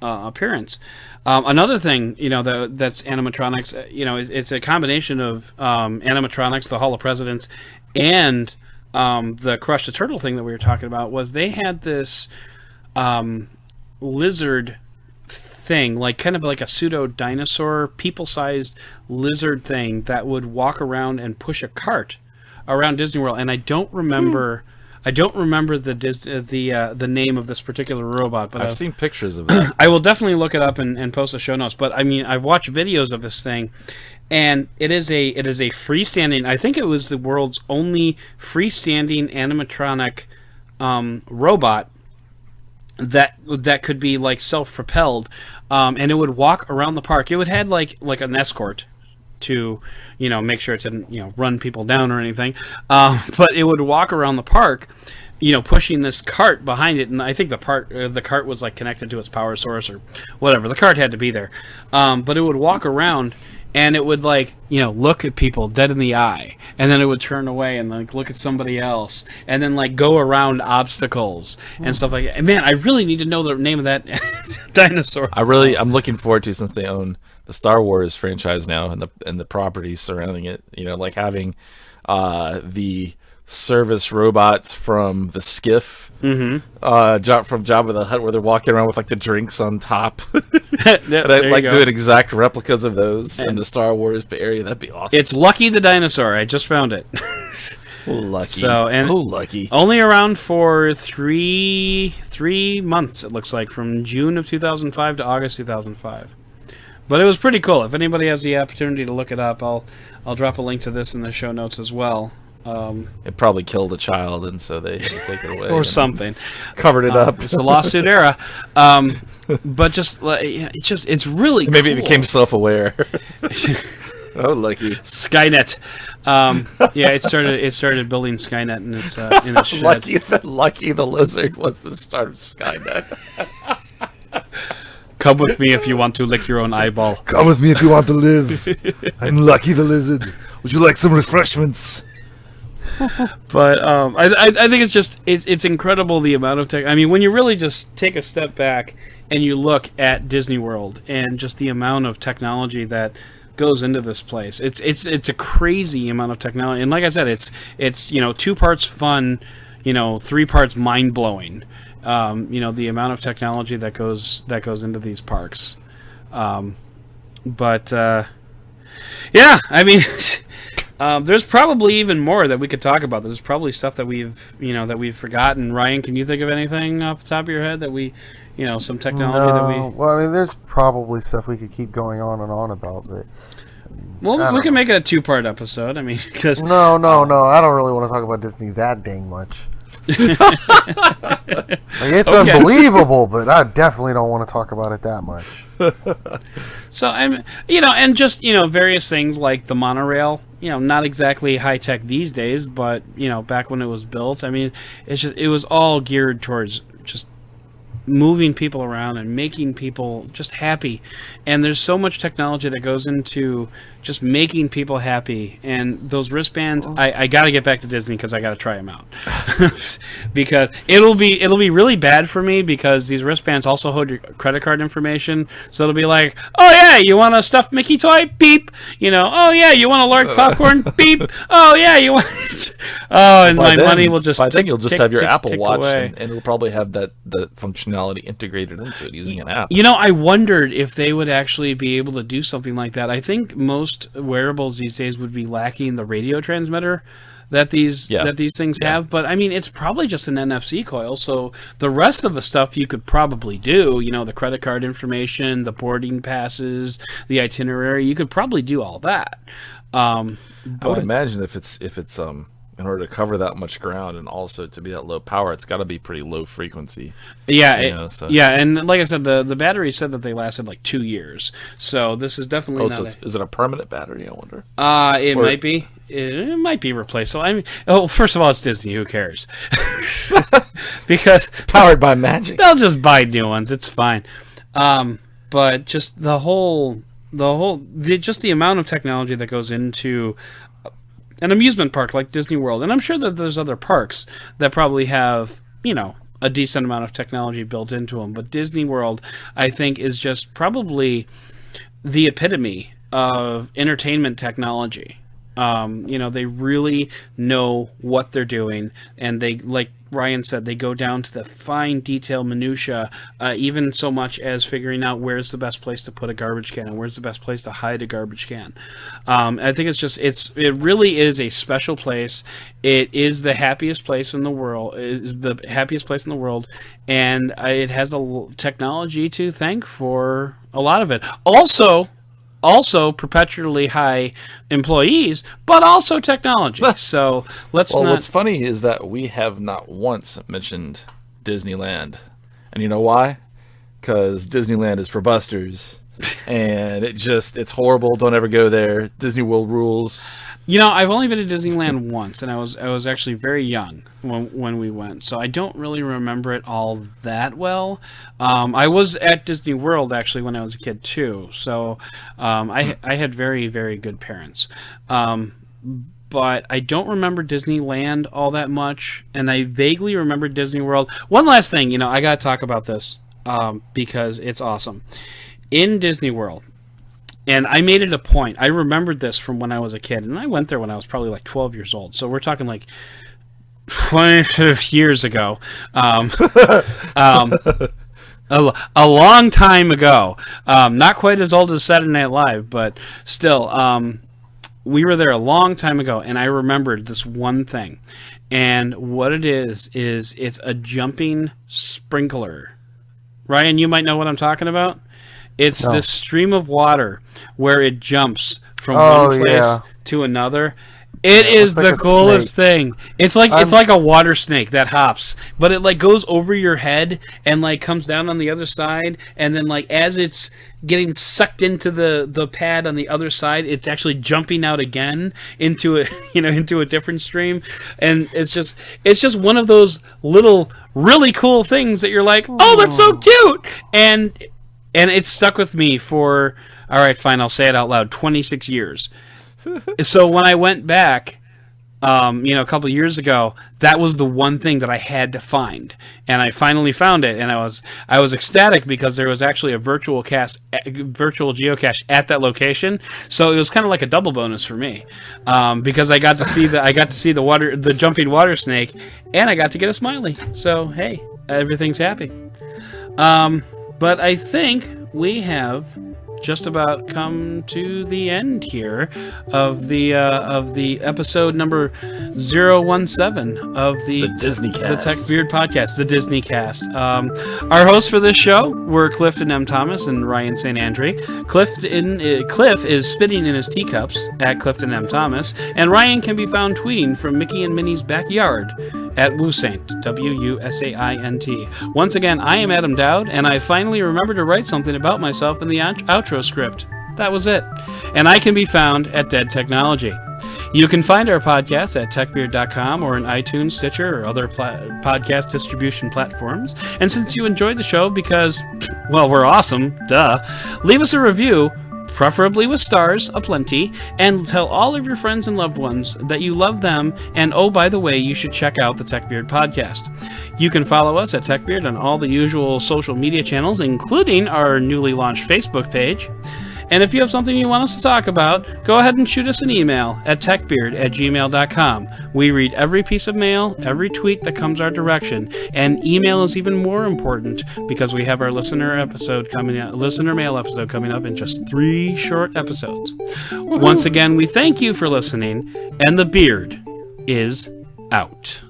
appearance. Another thing, that's animatronics. It's a combination of animatronics, the Hall of Presidents, and the Crush the Turtle thing that we were talking about. Was they had this lizard thing, like kind of like a pseudo dinosaur, people-sized lizard thing that would walk around and push a cart around Disney World. And I don't remember. I don't remember the name of this particular robot, but I've seen pictures of that. I will definitely look it up and post the show notes. But I mean, I've watched videos of this thing, and it is a freestanding. I think it was the world's only freestanding animatronic robot that could be like self-propelled, and it would walk around the park. It would had like an escort to make sure it didn't run people down or anything, but it would walk around the park, pushing this cart behind it. And I think the cart was like connected to its power source or whatever. The cart had to be there, but it would walk around. And it would look at people dead in the eye, and then it would turn away and look at somebody else, and then go around obstacles and stuff like that. And man, I really need to know the name of that dinosaur. I'm looking forward to, since they own the Star Wars franchise now and the properties surrounding it. Having the service robots from the Skiff, from Jabba the Hutt, where they're walking around with the drinks on top. And I doing exact replicas of those in the Star Wars area. That'd be awesome. It's Lucky the dinosaur. I just found it. Lucky. Lucky. Only around for three months, it looks like, from June of 2005 to August 2005. But it was pretty cool. If anybody has the opportunity to look it up, I'll drop a link to this in the show notes as well. It probably killed a child, and so they take it away or something. Covered it up. It's a lawsuit era. But it's really maybe cool. It became self-aware. Oh, lucky Skynet. It started building Skynet in its shed. Lucky the lizard was the start of Skynet. Come with me if you want to lick your own eyeball. Come with me if you want to live. I'm Lucky the lizard. Would you like some refreshments? But I think it's incredible the amount of tech. I mean, when you really just take a step back and you look at Disney World and just the amount of technology that goes into this place, it's a crazy amount of technology. And like I said, it's 2 parts fun, 3 parts mind blowing. The amount of technology that goes into these parks. But I mean. There's probably even more that we could talk about. There's probably stuff that we've forgotten. Ryan, can you think of anything off the top of your head that we, some technology that we? Well, I mean, there's probably stuff we could keep going on and on about, but. We can make it a 2-part episode. I mean, because no. I don't really want to talk about Disney that dang much. It's unbelievable, but I definitely don't want to talk about it that much. So I'm, and just various things like the monorail. Not exactly high tech these days, but back when it was built, I mean, it was all geared towards just moving people around and making people just happy. And there's so much technology that goes into just making people happy. And those wristbands, I got to get back to Disney because I got to try them out. Because it'll be really bad for me because these wristbands also hold your credit card information. So it'll be like, oh yeah, you want a stuffed Mickey toy? Beep. Oh yeah, you want a large popcorn? Beep. Oh yeah, you want. And my money will just. I think you'll just have your Apple Watch, and it'll probably have the functionality integrated into it using an app. I wondered if they would actually be able to do something like that. I think most wearables these days would be lacking the radio transmitter that these things have. But I mean, it's probably just an NFC coil. So the rest of the stuff you could probably do. The credit card information, the boarding passes, the itinerary. You could probably do all that. I would imagine if it's in order to cover that much ground and also to be that low power, it's got to be pretty low frequency. Yeah, and like I said, the battery said that they lasted like 2 years. So this is definitely not. Is it a permanent battery? I wonder. It might be. It might be replaced. So I mean, first of all, it's Disney. Who cares? Because it's powered by magic. They'll just buy new ones. It's fine. But just the amount of technology that goes into an amusement park like Disney World, and I'm sure that there's other parks that probably have a decent amount of technology built into them. But Disney World, I think, is just probably the epitome of entertainment technology. They really know what they're doing, and they, like Ryan said, they go down to the fine detail minutia, even so much as figuring out where's the best place to put a garbage can and where's the best place to hide a garbage can. I think it really is a special place. It is the happiest place in the world. It is the happiest place in the world, and it has a technology to thank for a lot of it. Also perpetually high employees, but also technology. So what's funny is that we have not once mentioned Disneyland. And you know why? Because Disneyland is for busters. And it's horrible. Don't ever go there. Disney World rules. I've only been to Disneyland once, and I was actually very young when we went, so I don't really remember it all that well. I was at Disney World actually when I was a kid too, so I had very, very good parents. But I don't remember Disneyland all that much, and I vaguely remember Disney World. One last thing, I got to talk about this because it's awesome. In Disney World, and I made it a point. I remembered this from when I was a kid, and I went there when I was probably like 12 years old. So we're talking like 20 years ago. A long time ago. Not quite as old as Saturday Night Live, but still, we were there a long time ago, and I remembered this one thing. And what it is it's a jumping sprinkler. Ryan, you might know what I'm talking about. It's this stream of water where it jumps from one place to another. It is the coolest thing. It's like a water snake that hops, but it like goes over your head and like comes down on the other side, and then like as it's getting sucked into the pad on the other side, it's actually jumping out again into a different stream, and it's just one of those little really cool things that you're like, oh, that's so cute, and it's stuck with me for, all right, fine, I'll say it out loud, 26 years. So when I went back, a couple of years ago, that was the one thing that I had to find, and I finally found it, and I was ecstatic because there was actually a virtual geocache at that location. So it was kind of like a double bonus for me, because I got to see the jumping water snake, and I got to get a smiley. So hey, everything's happy. But I think we have just about come to the end here of the episode number 017 of the DisneyCast, the TekBeard podcast, the DisneyCast. Our hosts for this show were Clifton M. Thomas and Ryan St. Andrie. Cliff is spitting in his teacups at Clifton M. Thomas, and Ryan can be found tweeting from Mickey and Minnie's backyard at Wusaint, WUSAINT. Once again, I am Adam Doud, and I finally remembered to write something about myself in the outro script. That was it. And I can be found at Dead Technology. You can find our podcast at TekBeard.com or in iTunes, Stitcher, or other podcast distribution platforms. And since you enjoyed the show because, well, we're awesome, duh, leave us a review, preferably with stars aplenty, and tell all of your friends and loved ones that you love them, and oh, by the way, you should check out the TekBeard podcast. You can follow us at TekBeard on all the usual social media channels, including our newly launched Facebook page. And if you have something you want us to talk about, go ahead and shoot us an email at tekbeard@gmail.com. We read every piece of mail, every tweet that comes our direction, and email is even more important because we have our listener mail episode coming up in just 3 short episodes. Once again, we thank you for listening, and the beard is out.